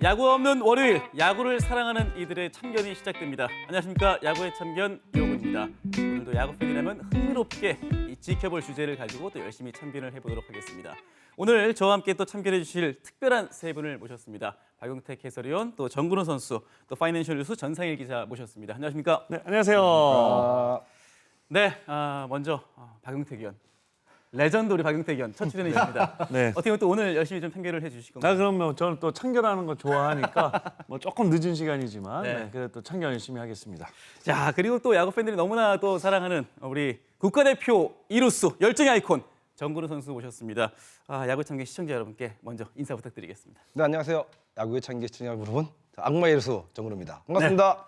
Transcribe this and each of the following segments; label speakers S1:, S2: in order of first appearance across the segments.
S1: 야구 없는 월요일, 야구를 사랑하는 이들의 참견이 시작됩니다. 안녕하십니까, 야구의 참견 이호근입니다. 오늘도 야구 팬이라면 흥미롭게 이 지켜볼 주제를 가지고 또 열심히 참견을 해보도록 하겠습니다. 오늘 저와 함께 또 참견해 주실 특별한 세 분을 모셨습니다. 박용택 해설위원, 또 정근호 선수, 또 파이낸셜 뉴스 전상일 기자 모셨습니다. 안녕하십니까?
S2: 네, 안녕하세요.
S1: 네, 먼저 박용택 위원. 레전드 우리 박용택 위원 첫 출연이십니다.
S2: 네.
S1: 어떻게 보면 또 오늘 열심히 좀 참견을 해주실 건가요?
S2: 그러면 저는 또 참견하는 거 좋아하니까 뭐 조금 늦은 시간이지만
S1: 네.
S2: 그래도 또 참견 열심히 하겠습니다.
S1: 자, 그리고 또 야구 팬들이 너무나 또 사랑하는 우리 국가대표 이루수 열정의 아이콘 정근호 선수 모셨습니다. 야구 참견 시청자 여러분께 먼저 인사 부탁드리겠습니다.
S3: 네, 안녕하세요. 야구의 찬기 시청자 여러분, 악마의 일수 정근호입니다. 반갑습니다.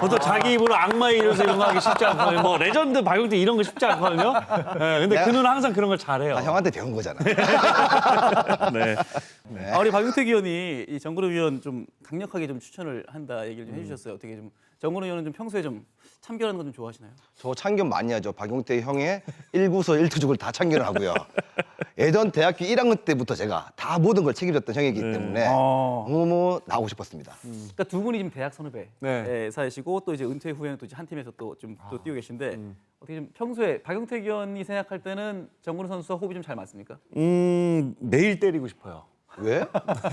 S2: 보통 자기 입으로 악마의 이루서 이런 거 하기 쉽지 않거든요. 뭐 레전드 박용택 이런 거 쉽지 않거든요. 네, 근데 그는 항상 그런 걸 잘해요.
S3: 다 형한테 배운 거잖아.
S2: 네.
S1: 우리 박용택 위원이 이 정근호 위원 좀 강력하게 좀 추천을 한다 얘기를 좀 해주셨어요. 어떻게 좀 정근호 위원은 좀 평소에 좀 참견하는 거 좀 좋아하시나요?
S3: 저 참견 많이 하죠. 박용택 형의 1구서 1투족을 다 참견을 하고요. 예전 대학교 1학년 때부터 제가 다 모든 걸 책임졌던 형이기 때문에 너무 나오고 싶었습니다.
S1: 그러니까 두 분이 지금 대학 선후배
S2: 네.
S1: 사이시고 또 이제 은퇴 후에는 또 이제 한 팀에서 또 좀 또 뛰고 계신데 어떻게 좀 평소에 박용택 위원이 생각할 때는 정근호 선수와 호흡이 좀 잘 맞습니까?
S2: 매일 때리고 싶어요.
S3: 왜?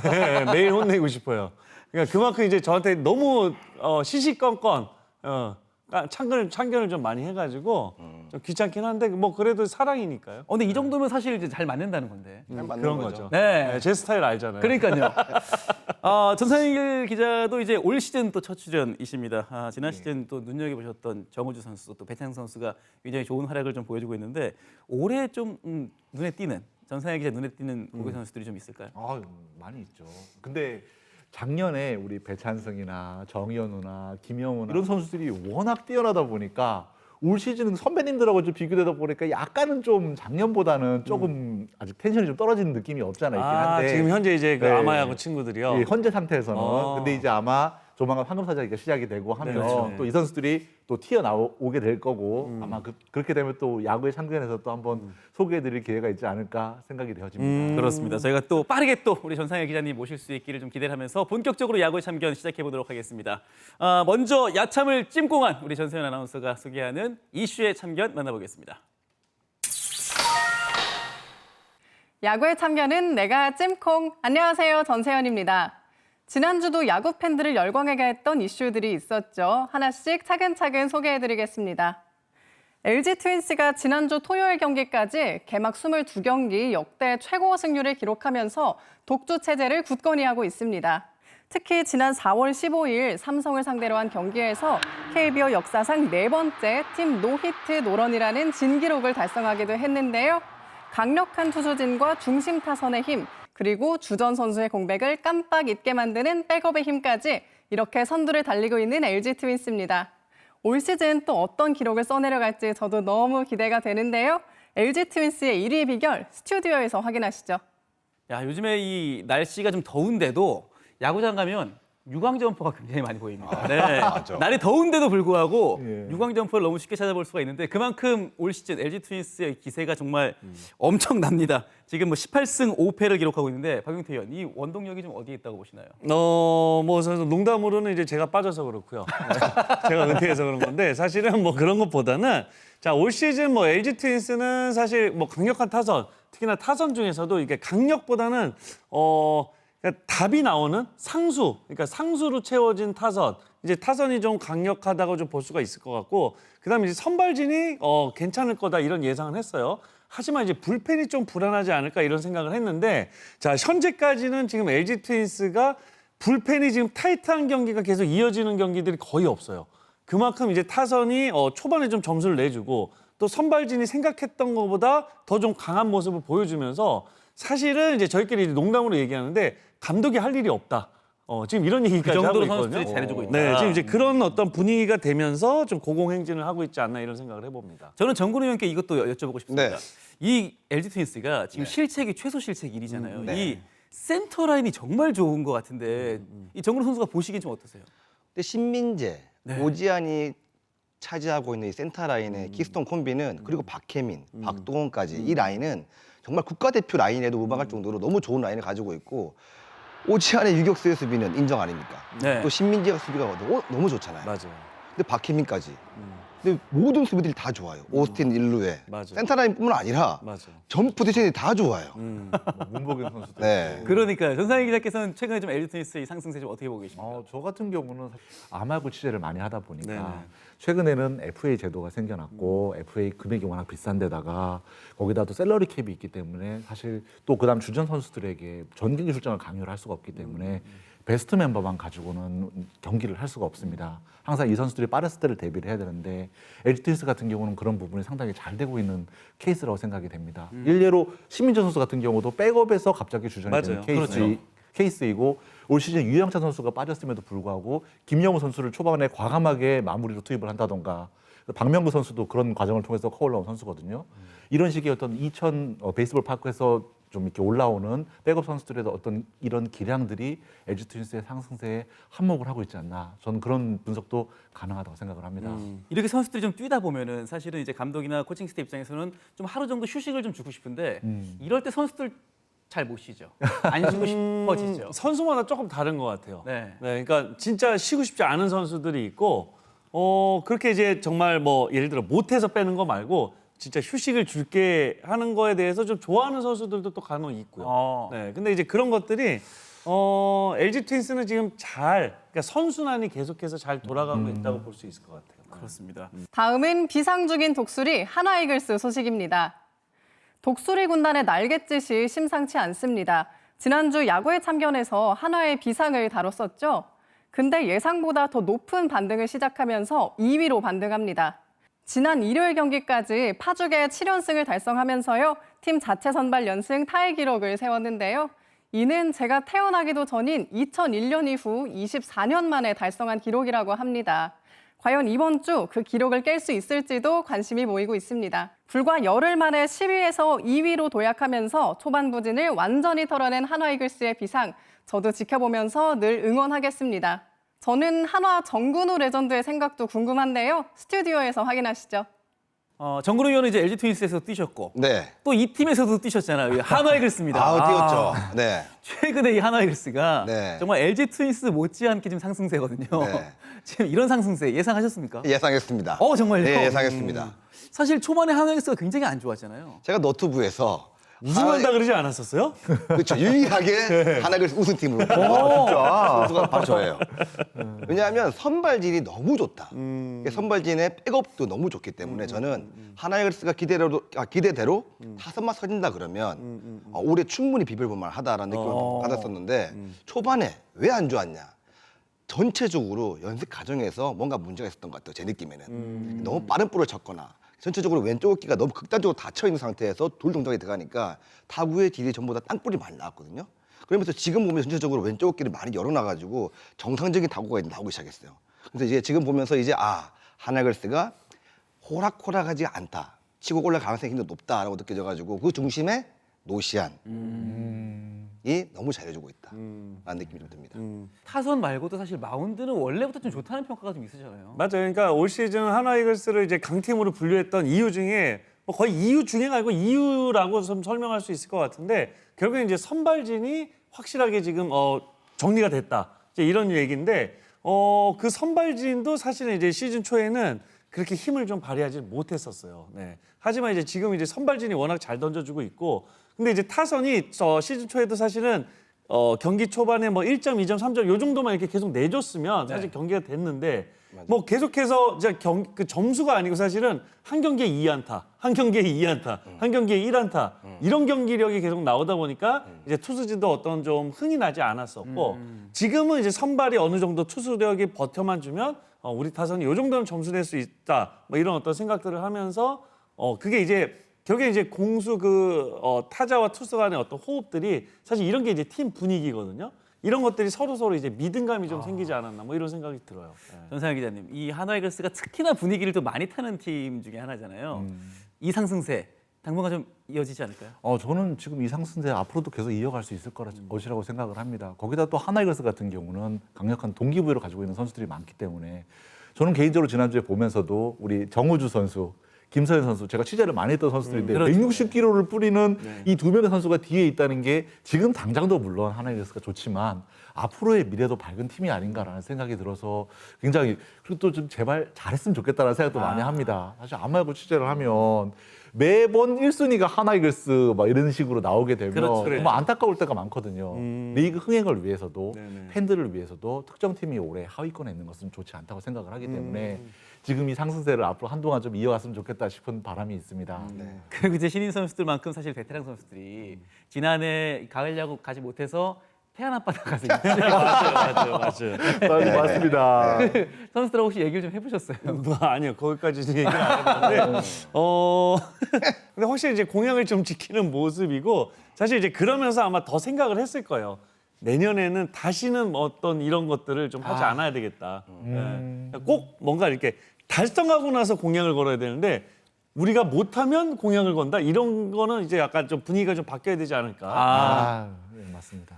S2: 네, 매일 혼내고 싶어요. 그러니까 그만큼 이제 저한테 너무 시시건건 참견을 좀 많이 해가지고 좀 귀찮긴 한데 뭐 그래도 사랑이니까요.
S1: 근데 이 정도면 사실 이제 잘 맞는다는 건데.
S3: 잘 맞는
S2: 그런 거죠.
S1: 네.
S2: 네, 제 스타일 알잖아요.
S1: 그러니까요. 전상일 기자도 이제 올 시즌 또 첫 출연이십니다. 지난 시즌 또 눈여겨보셨던 정우주 선수, 또 배창 선수가 굉장히 좋은 활약을 좀 보여주고 있는데 올해 좀 눈에 띄는 전상일 기자 눈에 띄는 고교 선수들이 좀 있을까요?
S4: 많이 있죠. 근데 작년에 우리 배찬승이나 정현우나 김영우나 이런 선수들이 워낙 뛰어나다 보니까 올 시즌은 선배님들하고 좀 비교되다 보니까 약간은 좀 작년보다는 조금 아직 텐션이 좀 떨어지는 느낌이 없잖아 있긴 한데
S2: 지금 현재 이제 그
S4: 네.
S2: 아마야구 친구들이요.
S4: 예, 현재 상태에서는 근데 이제 아마 조만간 황금사자기가 시작이 되고 하면
S2: 그렇죠.
S4: 또 이 선수들이 또 튀어나오게 될 거고 아마 그렇게 되면 또 야구의 참견에서 또 한번 소개해드릴 기회가 있지 않을까 생각이 되어집니다.
S1: 그렇습니다. 저희가 또 빠르게 또 우리 전상일 기자님 모실 수 있기를 좀 기대를 하면서 본격적으로 야구의 참견 시작해 보도록 하겠습니다. 먼저 야참을 찜공한 우리 전세현 아나운서가 소개하는 이슈의 참견 만나보겠습니다.
S5: 야구의 참견은 내가 찜콩. 안녕하세요, 전세현입니다. 지난주도 야구 팬들을 열광하게 했던 이슈들이 있었죠. 하나씩 차근차근 소개해드리겠습니다. LG 트윈스가 지난주 토요일 경기까지 개막 22경기 역대 최고 승률을 기록하면서 독주 체제를 굳건히 하고 있습니다. 특히 지난 4월 15일 삼성을 상대로 한 경기에서 KBO 역사상 4번째 팀 노히트 노런이라는 진기록을 달성하기도 했는데요. 강력한 투수진과 중심 타선의 힘, 그리고 주전 선수의 공백을 깜빡 잊게 만드는 백업의 힘까지 이렇게 선두를 달리고 있는 LG 트윈스입니다. 올 시즌 또 어떤 기록을 써내려갈지 저도 너무 기대가 되는데요. LG 트윈스의 1위 비결 스튜디오에서 확인하시죠.
S1: 요즘에 이 날씨가 좀 더운데도 야구장 가면 유광 점퍼가 굉장히 많이 보입니다. 네. 날이 더운데도 불구하고 유광 점퍼를 너무 쉽게 찾아볼 수가 있는데 그만큼 올 시즌 LG 트윈스의 기세가 정말 엄청납니다. 지금 뭐 18승 5패를 기록하고 있는데 박용택 의원, 이 원동력이 좀 어디에 있다고 보시나요?
S2: 뭐 농담으로는 이제 제가 빠져서 그렇고요. 제가 은퇴해서 그런 건데 사실은 뭐 그런 것보다는 올 시즌 뭐 LG 트윈스는 사실 뭐 강력한 타선, 특히나 타선 중에서도 이게 강력보다는 그러니까 답이 나오는 상수, 그러니까 상수로 채워진 타선, 이제 타선이 좀 강력하다고 좀 볼 수가 있을 것 같고, 그다음에 이제 선발진이 괜찮을 거다 이런 예상을 했어요. 하지만 이제 불펜이 좀 불안하지 않을까 이런 생각을 했는데, 현재까지는 지금 LG 트윈스가 불펜이 지금 타이트한 경기가 계속 이어지는 경기들이 거의 없어요. 그만큼 이제 타선이 초반에 좀 점수를 내주고 또 선발진이 생각했던 것보다 더 좀 강한 모습을 보여주면서 사실은 이제 저희끼리 이제 농담으로 얘기하는데 감독이 할 일이 없다. 지금 이런 얘기까지
S1: 그
S2: 하고
S1: 정도로
S2: 있거든요.
S1: 선수들이 잘해주고 있다.
S2: 네, 지금 이제 그런 어떤 분위기가 되면서 좀 고공행진을 하고 있지 않나 이런 생각을 해봅니다.
S1: 저는 정근호 의원께 이것도 여쭤보고 싶습니다.
S3: 네.
S1: 이 LG 트윈스가 지금 실책이 최소 실책 1위잖아요.
S3: 네.
S1: 이 센터 라인이 정말 좋은 것 같은데 이 정근호 선수가 보시기엔 좀 어떠세요?
S3: 근데 신민재,
S1: 네.
S3: 오지환이 차지하고 있는 이 센터 라인의 키스톤 콤비는 그리고 박혜민, 박동원까지 이 라인은 정말 국가대표 라인에도 무방할 정도로 너무 좋은 라인을 가지고 있고 오지환의 유격수의 수비는 인정 아닙니까?
S1: 네.
S3: 또 신민재가 수비가 너무 좋잖아요.
S2: 맞아요.
S3: 근데 박희민까지. 근데 모든 수비들이 다 좋아요. 오스틴 일루에
S2: 맞아요.
S3: 센터라인뿐만 아니라
S2: 맞아요.
S3: 전 포지션이 다 좋아요.
S4: 뭐 문보경 선수도
S3: 네.
S4: 있고.
S1: 그러니까요. 전상희 기자께서는 최근에 좀 LG 트윈스의 이 상승세 좀 어떻게 보고 계십니까?
S4: 저 같은 경우는 아마구 취재를 많이 하다 보니까
S2: 네네.
S4: 최근에는 FA 제도가 생겨났고 FA 금액이 워낙 비싼데다가 거기다 또 셀러리 캡이 있기 때문에 사실 또 그다음 주전 선수들에게 전 경기 출장을 강요를 할 수가 없기 때문에 베스트 멤버만 가지고는 경기를 할 수가 없습니다. 항상 이 선수들이 빠졌을 때를 대비를 해야 되는데 LG 트윈스 같은 경우는 그런 부분이 상당히 잘 되고 있는 케이스라고 생각이 됩니다. 일례로 신민재 선수 같은 경우도 백업에서 갑자기 주전이
S2: 맞아요.
S4: 되는 케이스이고 올 시즌 유영찬 선수가 빠졌음에도 불구하고 김영우 선수를 초반에 과감하게 마무리로 투입을 한다던가 박명구 선수도 그런 과정을 통해서 커 올라온 선수거든요. 이런 식의 어떤 이천 베이스볼 파크에서 좀 이렇게 올라오는 백업 선수들의 어떤 이런 기량들이 LG 트윈스의 상승세에 한몫을 하고 있지 않나. 저는 그런 분석도 가능하다고 생각을 합니다.
S1: 이렇게 선수들이 좀 뛰다 보면은 사실은 이제 감독이나 코칭 스태프 입장에서는 좀 하루 정도 휴식을 좀 주고 싶은데 이럴 때 선수들 잘 못 쉬죠. 안 쉬고 싶어지죠.
S2: 선수마다 조금 다른 것 같아요.
S1: 네.
S2: 그러니까 진짜 쉬고 싶지 않은 선수들이 있고, 그렇게 이제 정말 뭐 예를 들어 못해서 빼는 거 말고 진짜 휴식을 줄게 하는 거에 대해서 좀 좋아하는 선수들도 또 간혹 있고요. 네, 근데 이제 그런 것들이 LG 트윈스는 지금 그러니까 선순환이 계속해서 잘 돌아가고 있다고 볼 수 있을 것 같아요.
S1: 그렇습니다.
S5: 다음은 비상죽인 독수리 하나이글스 소식입니다. 독수리 군단의 날갯짓이 심상치 않습니다. 지난주 야구의 참견에서 한화의 비상을 다뤘었죠. 근데 예상보다 더 높은 반등을 시작하면서 2위로 반등합니다. 지난 일요일 경기까지 파죽의 7연승을 달성하면서요. 팀 자체 선발 연승 타의 기록을 세웠는데요. 이는 제가 태어나기도 전인 2001년 이후 24년 만에 달성한 기록이라고 합니다. 과연 이번 주 그 기록을 깰 수 있을지도 관심이 모이고 있습니다. 불과 열흘 만에 10위에서 2위로 도약하면서 초반 부진을 완전히 털어낸 한화이글스의 비상, 저도 지켜보면서 늘 응원하겠습니다. 저는 한화 정근우 레전드의 생각도 궁금한데요. 스튜디오에서 확인하시죠.
S1: 정근우 의원은 이제 LG 트윈스에서 뛰셨고
S3: 네.
S1: 또 이 팀에서도 뛰셨잖아요. 한화이글스입니다.
S3: 뛰었죠. 네.
S1: 최근에 이 한화이글스가
S3: 네.
S1: 정말 LG 트윈스 못지않게 지금 상승세거든요.
S3: 네.
S1: 지금 이런 상승세 예상하셨습니까?
S3: 예상했습니다.
S1: 정말요?
S3: 네, 예상했습니다.
S1: 사실 초반에 한화이글스가 굉장히 안 좋았잖아요.
S3: 제가 너튜브에서
S2: 우승한다 그러지 않았었어요?
S3: 그렇죠. 유일하게 하나글스 우승팀으로 선수가 바로 저예요. 왜냐하면 선발진이 너무 좋다. 선발진의 백업도 너무 좋기 때문에 저는 하나글스가 기대대로 타선만 서진다 그러면 올해 충분히 비벼볼 만하다라는 느낌을 받았었는데 초반에 왜 안 좋았냐? 전체적으로 연습 과정에서 뭔가 문제가 있었던 것 같아요. 제 느낌에는 너무 빠른 볼을 쳤거나 전체적으로 왼쪽 어깨가 너무 극단적으로 닫혀 있는 상태에서 돌 동작이 들어가니까 타구의 딜이 전부 다 땅볼이 많이 나왔거든요. 그러면서 지금 보면 전체적으로 왼쪽 어깨를 많이 열어놔가지고 정상적인 타구가 나오기 시작했어요. 그래서 이제 지금 보면서 이제 하나글스가 호락호락하지 않다, 치고 올라갈 가능성이 굉장히 높다라고 느껴져가지고 그 중심에 노시안이 너무 잘해주고 있다라는 느낌이 좀 듭니다.
S1: 타선 말고도 사실 마운드는 원래부터 좀 좋다는 평가가 좀 있으잖아요.
S2: 맞아요. 그러니까 올 시즌 한화이글스를 이제 강팀으로 분류했던 이유 중에 뭐 거의 이유 중에 아니고 이유라고 좀 설명할 수 있을 것 같은데 결국에 이제 선발진이 확실하게 지금 정리가 됐다. 이제 이런 얘기인데 그 선발진도 사실은 이제 시즌 초에는 그렇게 힘을 좀 발휘하지 못했었어요. 네. 하지만 이제 지금 이제 선발진이 워낙 잘 던져주고 있고, 근데 이제 타선이 시즌 초에도 사실은 경기 초반에 뭐 1점, 2점, 3점 요 정도만 이렇게 계속 내줬으면 사실 경기가 됐는데 뭐 계속해서 이제 그 점수가 아니고 사실은 한 경기에 2안타, 한 경기에 2안타, 한 경기에 1안타 이런 경기력이 계속 나오다 보니까 이제 투수진도 어떤 좀 흥이 나지 않았었고 지금은 이제 선발이 어느 정도 투수력이 버텨만 주면 우리 타선이 요 정도는 점수 낼 수 있다 뭐 이런 어떤 생각들을 하면서 그게 이제 결국에 이제 공수 타자와 투수 간의 어떤 호흡들이 사실 이런 게 이제 팀 분위기거든요. 이런 것들이 서로 이제 믿음감이 좀 생기지 않았나 뭐 이런 생각이 들어요. 네.
S1: 전상현 기자님, 이 한화이글스가 특히나 분위기를 또 많이 타는 팀 중에 하나잖아요. 이 상승세 당분간 좀 이어지지 않을까요?
S4: 저는 지금 이 상승세 앞으로도 계속 이어갈 수 있을 것이라고 생각을 합니다. 거기다 또 하나이글스 같은 경우는 강력한 동기부여를 가지고 있는 선수들이 많기 때문에 저는 개인적으로 지난주에 보면서도 우리 정우주 선수 김서현 선수, 제가 취재를 많이 했던 선수들인데
S1: 그렇죠.
S4: 160kg를 뿌리는
S2: 네.
S4: 이 두 명의 선수가 뒤에 있다는 게 지금 당장도 물론 하나이글스가 좋지만 앞으로의 미래도 밝은 팀이 아닌가라는 생각이 들어서 굉장히 그리고 또 좀 제발 잘했으면 좋겠다는 생각도 많이 합니다. 사실 아마야구 취재를 하면 매번 1순위가 하나이글스 막 이런 식으로 나오게 되면
S1: 그렇죠.
S4: 정말 안타까울 때가 많거든요. 리그 흥행을 위해서도
S2: 네네.
S4: 팬들을 위해서도 특정 팀이 올해 하위권에 있는 것은 좋지 않다고 생각을 하기 때문에 지금 이 상승세를 앞으로 한동안 좀 이어갔으면 좋겠다 싶은 바람이 있습니다.
S1: 그리고 이제 신인 선수들만큼 사실 베테랑 선수들이 지난해 가을 야구 가지 못해서 태안 앞바다 가서
S2: 맞아요.
S4: 맞습니다.
S1: 선수들하고 혹시 얘기를 좀 해보셨어요?
S2: 뭐 아니요, 거기까지 얘기는 안 했는데 근데 확실히 이제 공약을 좀 지키는 모습이고 사실 이제 그러면서 아마 더 생각을 했을 거예요. 내년에는 다시는 뭐 어떤 이런 것들을 좀 하지 않아야 되겠다. 예. 꼭 뭔가 이렇게 달성하고 나서 공약을 걸어야 되는데 우리가 못하면 공약을 건다 이런 거는 이제 약간 좀 분위기가 좀 바뀌어야 되지 않을까.
S4: 네, 맞습니다.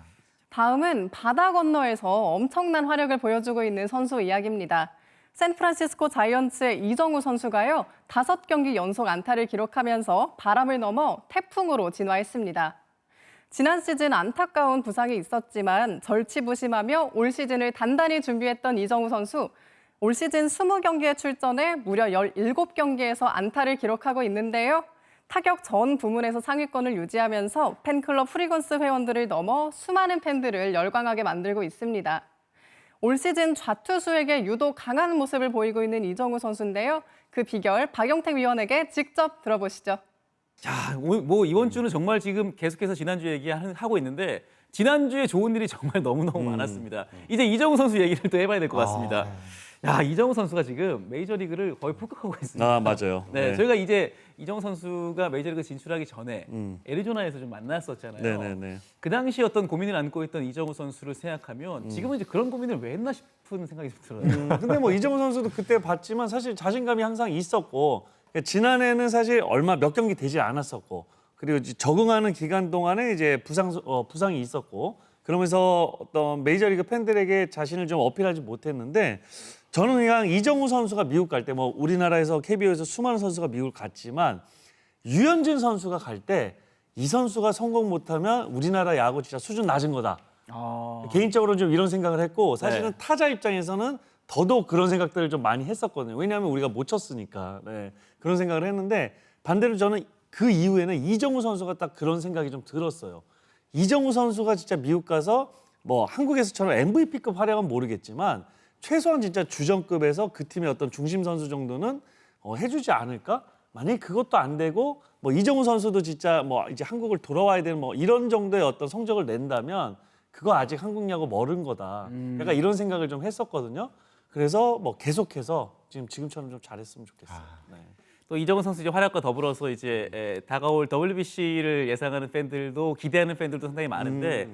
S5: 다음은 바다 건너에서 엄청난 화력을 보여주고 있는 선수 이야기입니다. 샌프란시스코 자이언츠의 이정우 선수가요, 5경기 연속 안타를 기록하면서 바람을 넘어 태풍으로 진화했습니다. 지난 시즌 안타까운 부상이 있었지만 절치부심하며 올 시즌을 단단히 준비했던 이정우 선수. 올 시즌 20경기에 출전해 무려 17경기에서 안타를 기록하고 있는데요. 타격 전 부문에서 상위권을 유지하면서 팬클럽 프리건스 회원들을 넘어 수많은 팬들을 열광하게 만들고 있습니다. 올 시즌 좌투수에게 유독 강한 모습을 보이고 있는 이정우 선수인데요. 그 비결 박영택 위원에게 직접 들어보시죠.
S1: 자, 뭐 이번 주는 정말 지금 계속해서 지난주 얘기하고 있는데 지난주에 좋은 일이 정말 너무너무 많았습니다. 이제 이정우 선수 얘기를 또 해봐야 될 것 같습니다. 야, 이정우 선수가 지금 메이저리그를 거의 폭격하고 있습니다.
S2: 아 맞아요.
S1: 네, 저희가 이제 이정우 선수가 메이저리그 진출하기 전에 애리조나에서 좀 만났었잖아요.
S2: 네네네.
S1: 그 당시 어떤 고민을 안고 있던 이정우 선수를 생각하면 지금은 이제 그런 고민을 왜 했나 싶은 생각이 좀 들어요.
S2: 근데 뭐 이정우 선수도 그때 봤지만 사실 자신감이 항상 있었고 그러니까 지난해는 사실 얼마 몇 경기 되지 않았었고 그리고 이제 적응하는 기간 동안에 이제 부상이 있었고 그러면서 어떤 메이저리그 팬들에게 자신을 좀 어필하지 못했는데 저는 그냥 이정우 선수가 미국 갈 때 뭐 우리나라에서 KBO에서 수많은 선수가 미국을 갔지만 유현진 선수가 갈 때 이 선수가 성공 못하면 우리나라 야구 진짜 수준 낮은 거다. 개인적으로 좀 이런 생각을 했고 사실은
S1: 네.
S2: 타자 입장에서는 더더욱 그런 생각들을 좀 많이 했었거든요. 왜냐하면 우리가 못 쳤으니까. 네. 그런 생각을 했는데 반대로 저는 그 이후에는 이정우 선수가 딱 그런 생각이 좀 들었어요. 이정우 선수가 진짜 미국 가서 뭐 한국에서처럼 MVP급 활약은 모르겠지만 최소한 진짜 주전급에서 그 팀의 어떤 중심 선수 정도는 해주지 않을까? 만약에 그것도 안 되고 뭐 이정우 선수도 진짜 뭐 이제 한국을 돌아와야 되는 뭐 이런 정도의 어떤 성적을 낸다면 그거 아직 한국 야구 멀은 거다. 약간 이런 생각을 좀 했었거든요. 그래서 뭐 계속해서 지금처럼 좀 잘했으면 좋겠어요. 네.
S1: 또 이정우 선수 이제 활약과 더불어서 이제 다가올 WBC를 예상하는 팬들도 기대하는 팬들도 상당히 많은데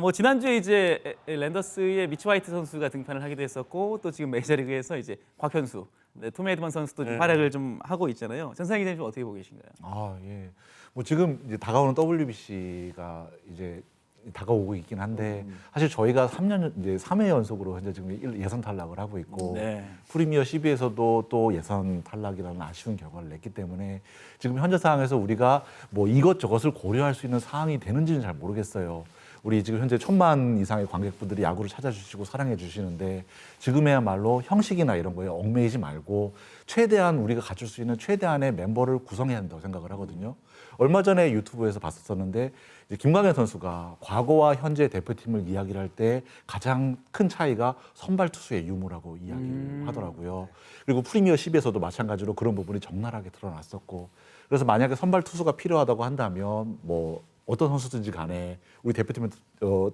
S1: 뭐 지난주에 이제 랜더스의 미치 화이트 선수가 등판을 하기도 했었고 또 지금 메이저리그에서 이제 곽현수, 톰 헤드먼 선수도 좀 활약을 좀 하고 있잖아요. 전상희 기자님 좀 어떻게 보고 계신가요?
S4: 아, 예. 뭐 지금 이제 다가오는 WBC가 이제 다가오고 있긴 한데 사실 저희가 3회 연속으로 현재 지금 예선 탈락을 하고 있고
S1: 네.
S4: 프리미어 12에서도 또 예선 탈락이라는 아쉬운 결과를 냈기 때문에 지금 현재 상황에서 우리가 뭐 이것저것을 고려할 수 있는 상황이 되는지는 잘 모르겠어요. 우리 지금 현재 1000만 이상의 관객분들이 야구를 찾아주시고 사랑해 주시는데 지금에야말로 형식이나 이런 거에 얽매이지 말고 최대한 우리가 갖출 수 있는 최대한의 멤버를 구성해야 한다고 생각을 하거든요. 얼마 전에 유튜브에서 봤었는데 이제 김광현 선수가 과거와 현재 대표팀을 이야기를 할 때 가장 큰 차이가 선발 투수의 유무라고 이야기를 하더라고요. 그리고 프리미어 10에서도 마찬가지로 그런 부분이 적나라하게 드러났었고 그래서 만약에 선발 투수가 필요하다고 한다면 뭐 어떤 선수든지 간에 우리 대표팀에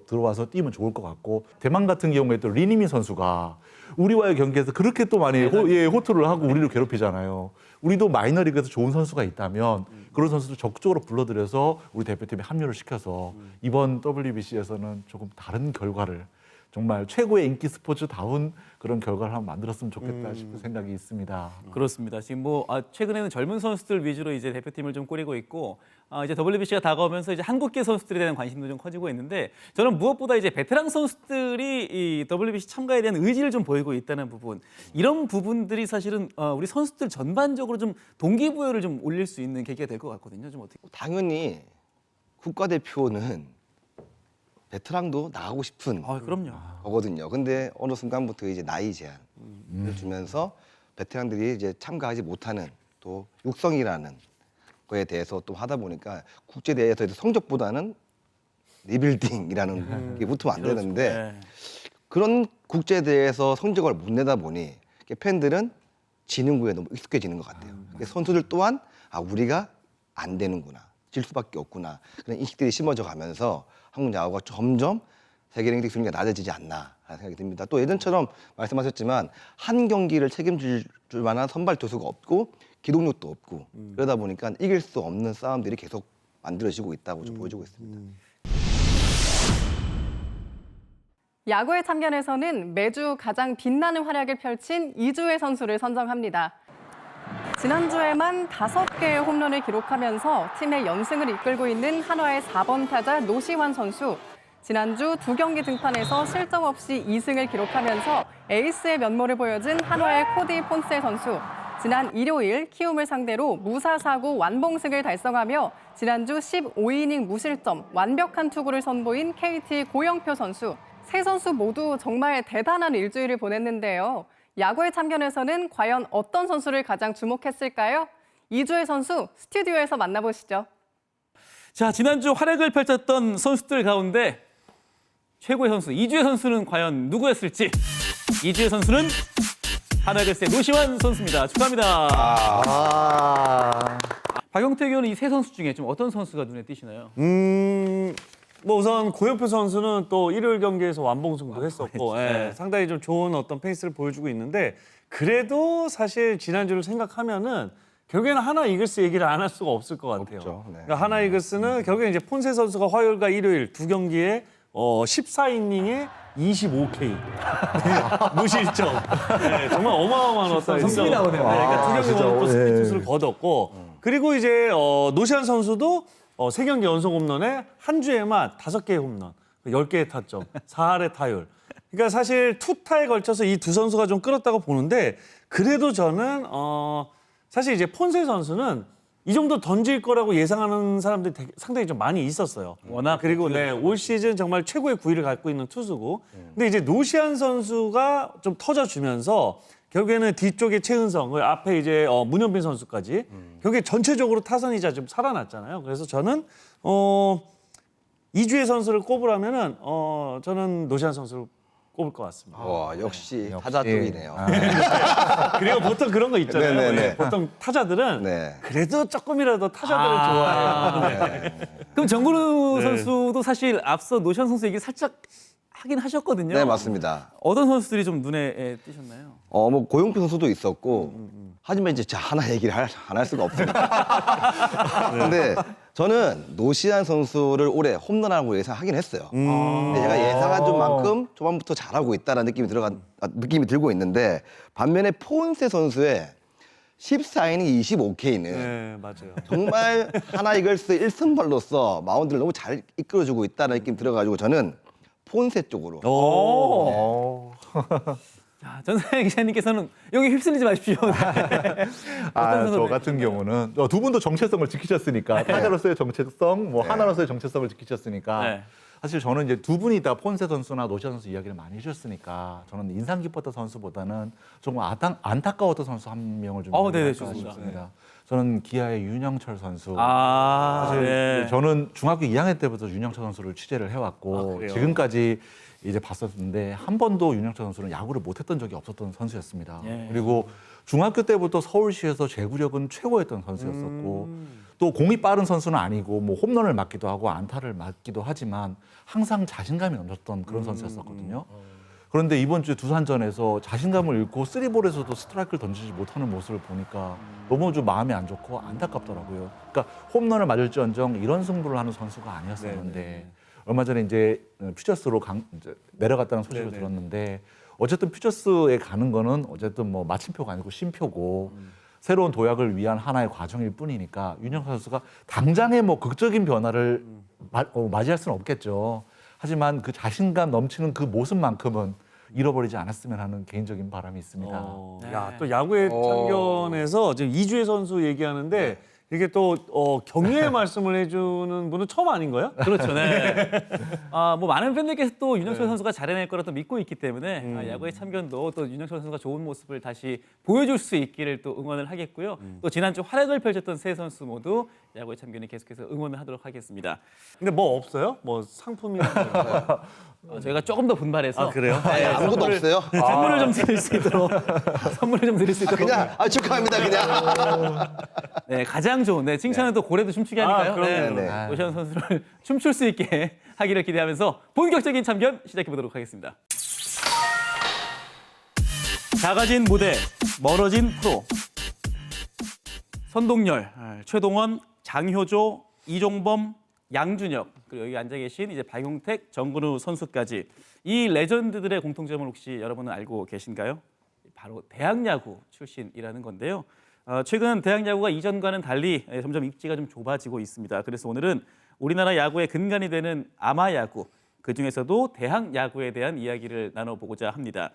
S4: 들어와서 뛰면 좋을 것 같고 대만 같은 경우에 또 리니민 선수가 우리와의 경기에서 그렇게 또 많이 호투를 하고 우리를 괴롭히잖아요. 우리도 마이너리그에서 좋은 선수가 있다면 그런 선수들 적극적으로 불러들여서 우리 대표팀에 합류를 시켜서 이번 WBC에서는 조금 다른 결과를 정말 최고의 인기 스포츠다운 그런 결과를 한번 만들었으면 좋겠다 싶은 생각이 있습니다.
S1: 그렇습니다. 지금 뭐 최근에는 젊은 선수들 위주로 이제 대표팀을 좀 꾸리고 있고 이제 WBC가 다가오면서 이제 한국계 선수들에 대한 관심도 좀 커지고 있는데 저는 무엇보다 이제 베테랑 선수들이 이 WBC 참가에 대한 의지를 좀 보이고 있다는 부분 이런 부분들이 사실은 우리 선수들 전반적으로 좀 동기부여를 좀 올릴 수 있는 계기가 될 것 같거든요. 좀 어떻게?
S3: 당연히 국가대표는 베테랑도 나가고 싶은
S1: 그럼요.
S3: 거거든요. 근데 어느 순간부터 이제 나이 제한을 주면서 베테랑들이 이제 참가하지 못하는 또 육성이라는 거에 대해서 또 하다 보니까 국제 대회에서 성적보다는 리빌딩이라는 게 붙으면 안 되는데
S1: 네.
S3: 그런 국제 대회에서 성적을 못 내다 보니 팬들은 지는 거에 너무 익숙해지는 것 같아요. 선수들 또한 우리가 안 되는구나, 질 수밖에 없구나 그런 인식들이 심어져 가면서 한국 야구가 점점 세계 랭킹 순위가 낮아지지 않나 라는 생각이 듭니다. 또 예전처럼 말씀하셨지만 한 경기를 책임질 만한 선발 투수가 없고 기동력도 없고 그러다 보니까 이길 수 없는 싸움들이 계속 만들어지고 있다고 좀 보여주고 있습니다.
S5: 야구의 참견에서는 매주 가장 빛나는 활약을 펼친 이주혜 선수를 선정합니다. 지난주에만 5개의 홈런을 기록하면서 팀의 연승을 이끌고 있는 한화의 4번 타자 노시환 선수. 지난주 2경기 등판에서 실점 없이 2승을 기록하면서 에이스의 면모를 보여준 한화의 코디 폰세 선수. 지난 일요일 키움을 상대로 무사사구 완봉승을 달성하며 지난주 15이닝 무실점 완벽한 투구를 선보인 KT 고영표 선수. 세 선수 모두 정말 대단한 일주일을 보냈는데요. 야구의 참견에서는 과연 어떤 선수를 가장 주목했을까요? 이주혜 선수 스튜디오에서 만나보시죠.
S1: 자, 지난주 활약을 펼쳤던 선수들 가운데 최고의 선수 이주혜 선수는 과연 누구였을지. 이주혜 선수는 하나이글스의 노시환 선수입니다. 축하합니다. 박용택 의원은 이 세 선수 중에 좀 어떤 선수가 눈에 띄시나요?
S2: 뭐 우선 고영표 선수는 또 일요일 경기에서 완봉승도 했었고
S1: 네.
S2: 상당히 좀 좋은 어떤 페이스를 보여주고 있는데 그래도 사실 지난주를 생각하면은 결국에는 하나 이글스 얘기를 안 할 수가 없을 것 같아요.
S3: 없죠. 네.
S2: 그러니까 하나 이글스는 결국에 이제 폰세 선수가 화요일과 일요일 두 경기에 14이닝에 25K 무실점. 네, 정말 어마어마한 어떤 성적.
S4: 나오네요.
S2: 그러니까 두 경기
S4: 진짜.
S2: 모두 또 스피드
S4: 네.
S2: 투수를 거뒀고 그리고 이제 노시안 선수도 3경기 연속 홈런에 한 주에만 5개의 홈런, 10개의 타점, 4할의 타율. 그러니까 사실 투타에 걸쳐서 이 두 선수가 좀 끌었다고 보는데 그래도 저는 사실 이제 폰세 선수는 이 정도 던질 거라고 예상하는 사람들이 상당히 좀 많이 있었어요.
S1: 워낙
S2: 그리고 올 시즌 정말 최고의 구위를 갖고 있는 투수고. 근데 이제 노시안 선수가 좀 터져주면서 결국에는 뒤쪽에 최은성, 앞에 이제 문현빈 선수까지 결국에 전체적으로 타선이자 좀 살아났잖아요. 그래서 저는 이주혜 선수를 꼽으라면은 저는 노시안 선수를 꼽을 것 같습니다.
S3: 역시 타자 쪽이네요.
S2: 그리고 보통 그런 거 있잖아요.
S3: 네네네.
S2: 예, 보통 타자들은
S3: 네.
S2: 그래도 조금이라도 타자들을 좋아해요.
S1: 그럼 정근우 선수도 사실 앞서 노시환 선수 얘기 살짝 하긴 하셨거든요.
S3: 네, 맞습니다.
S1: 어떤 선수들이 좀 눈에 띄셨나요?
S3: 뭐 고용표 선수도 있었고 하지만 이제 하나 얘기를 안 할 수가 없습니다. 근데 저는 노시안 선수를 올해 홈런하고 예상하긴 했어요. 근데 제가 예상한 만큼 초반부터 잘하고 있다는 느낌이 들고 있는데 반면에 포은세 선수의 14이닝 25K는
S2: 네, 맞아요.
S3: 정말 하나 이글스 1선발로서 마운드를 너무 잘 이끌어주고 있다는 느낌이 들어가지고 저는 폰세 쪽으로.
S1: 자, 전사영 기자님께서는 여기 휩쓸리지 마십시오.
S4: 저 같은 경우는 두 분도 정체성을 지키셨으니까 타자로서의 정체성, 뭐 하나로서의 정체성을 지키셨으니까
S1: 네.
S4: 사실 저는 이제 두 분이 다 폰세 선수나 노시안 선수 이야기를 많이 해주셨으니까 저는 인상 깊었던 선수보다는 정말 안타까웠던 선수 한 명을 좀
S1: 네네,
S4: 얘기할까
S1: 좋습니다.
S4: 싶습니다. 저는 기아의 윤영철 선수.
S1: 사실
S4: 사실 저는 중학교 2학년 때부터 윤영철 선수를 취재를 해왔고
S2: 그래요?
S4: 지금까지 이제 봤었는데 한 번도 윤영철 선수는 야구를 못했던 적이 없었던 선수였습니다.
S1: 예.
S4: 그리고 중학교 때부터 서울시에서 제구력은 최고였던 선수였었고 또 공이 빠른 선수는 아니고 뭐 홈런을 맞기도 하고 안타를 맞기도 하지만 항상 자신감이 넘쳤던 그런 선수였었거든요. 그런데 이번 주 두산전에서 자신감을 잃고 쓰리볼에서도 스트라이크를 던지지 못하는 모습을 보니까 너무 좀 마음이 안 좋고 안타깝더라고요. 그러니까 홈런을 맞을지언정 이런 승부를 하는 선수가 아니었었는데 얼마 전에 이제 퓨처스로 이제 내려갔다는 소식을
S2: 네네.
S4: 들었는데 어쨌든 퓨처스에 가는 거는 어쨌든 뭐 마침표가 아니고 쉼표고 새로운 도약을 위한 하나의 과정일 뿐이니까 윤영석 선수가 당장의 뭐 극적인 변화를 맞이할 수는 없겠죠. 하지만 그 자신감 넘치는 그 모습만큼은 잃어버리지 않았으면 하는 개인적인 바람이 있습니다.
S1: 네.
S2: 야, 또 야구의 참견에서 지금 이주혜 선수 얘기하는데 이게 또 격려의 말씀을 해주는 분은 처음 아닌가요?
S1: 그렇죠. 네. 뭐 많은 팬들께서 또 윤영철 선수가 잘해낼 거라 또 믿고 있기 때문에 야구의 참견도 또 윤영철 선수가 좋은 모습을 다시 보여줄 수 있기를 또 응원을 하겠고요. 또 지난주 활약을 펼쳤던 세 선수 모두 야구의 참견이 계속해서 응원을 하도록 하겠습니다.
S2: 근데 뭐 없어요? 뭐 상품이나
S1: 저희가 조금 더 분발해서
S2: 그래요?
S3: 아니, 아무것도 없어요.
S1: 선물을 좀 드릴 수 있도록 선물을 좀 드릴 수 있도록
S3: 그냥 축하합니다 그냥.
S1: 네, 가장 좋은 칭찬은 또 고래도 춤추게 하니까요.
S2: 그럼요.
S3: 네.
S1: 오시환 선수를 춤출 수 있게 하기를 기대하면서 본격적인 참견 시작해 보도록 하겠습니다. 작아진 무대, 멀어진 프로. 선동열, 최동원, 장효조, 이종범, 양준혁, 그리고 여기 앉아 계신 이제 박용택, 정근우 선수까지 이 레전드들의 공통점을 혹시 여러분은 알고 계신가요? 바로 대학야구 출신이라는 건데요. 최근 대학야구가 이전과는 달리 점점 입지가 좀 좁아지고 있습니다. 그래서 오늘은 우리나라 야구의 근간이 되는 아마야구, 그중에서도 대학야구에 대한 이야기를 나눠보고자 합니다.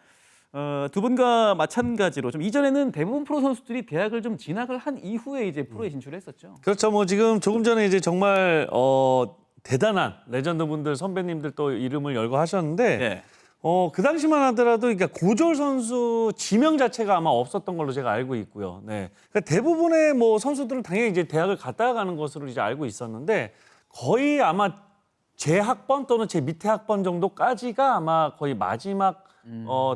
S1: 두 분과 마찬가지로 좀 이전에는 대부분 프로 선수들이 대학을 좀 진학을 한 이후에 이제 프로에 진출했었죠.
S2: 그렇죠. 뭐 지금 조금 전에 이제 정말 대단한 레전드 분들 선배님들 또 이름을 열거 하셨는데
S1: 네.
S2: 그 당시만 하더라도 그러니까 고졸 선수 지명 자체가 아마 없었던 걸로 제가 알고 있고요. 네. 그러니까 대부분의 뭐 선수들은 당연히 이제 대학을 갔다 가는 것으로 이제 알고 있었는데 거의 아마 제 학번 또는 제 밑에 학번 정도까지가 아마 거의 마지막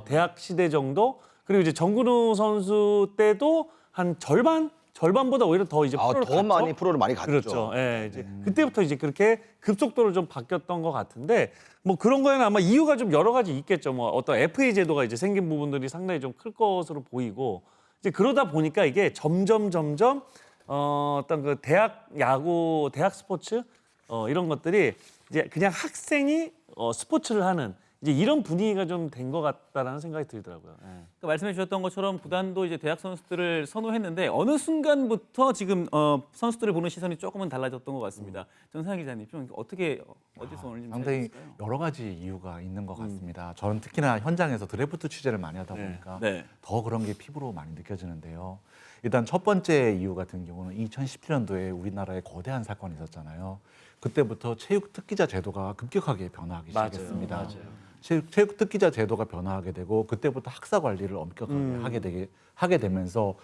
S2: 대학 시대 정도. 그리고 이제 정근우 선수 때도 한 절반보다 오히려 더 이제 프로를
S3: 더
S2: 갔죠.
S3: 많이 프로를 많이 갔죠.
S2: 그렇죠. 예, 이제 그때부터 이제 그렇게 급속도로 좀 바뀌었던 것 같은데 뭐 그런 거에는 아마 이유가 좀 여러 가지 있겠죠. 뭐 어떤 FA 제도가 이제 생긴 부분들이 상당히 좀 클 것으로 보이고 이제 그러다 보니까 이게 점점 어떤 그 대학 야구, 대학 스포츠 이런 것들이 이제 그냥 학생이 스포츠를 하는 이제 이런 분위기가 좀 된 것 같다라는 생각이 들더라고요. 예.
S1: 그러니까 말씀해 주셨던 것처럼 구단도 이제 대학 선수들을 선호했는데 어느 순간부터 지금 선수들을 보는 시선이 조금은 달라졌던 것 같습니다. 전상희 기자님 좀 어떻게 어디서 오늘 좀
S4: 상당히
S1: 잘했을까요?
S4: 여러 가지 이유가 있는 것 같습니다. 저는 특히나 현장에서 드래프트 취재를 많이 하다
S2: 네.
S4: 보니까
S1: 네.
S4: 더 그런 게 피부로 많이 느껴지는데요. 일단 첫 번째 이유 같은 경우는 2017년도에 우리나라에 거대한 사건이 있었잖아요. 그때부터 체육 특기자 제도가 급격하게 변화하기
S2: 맞아요.
S4: 시작했습니다.
S2: 맞아요.
S4: 체육 특기자 제도가 변화하게 되고 그때부터 학사 관리를 엄격하게 하게 되면서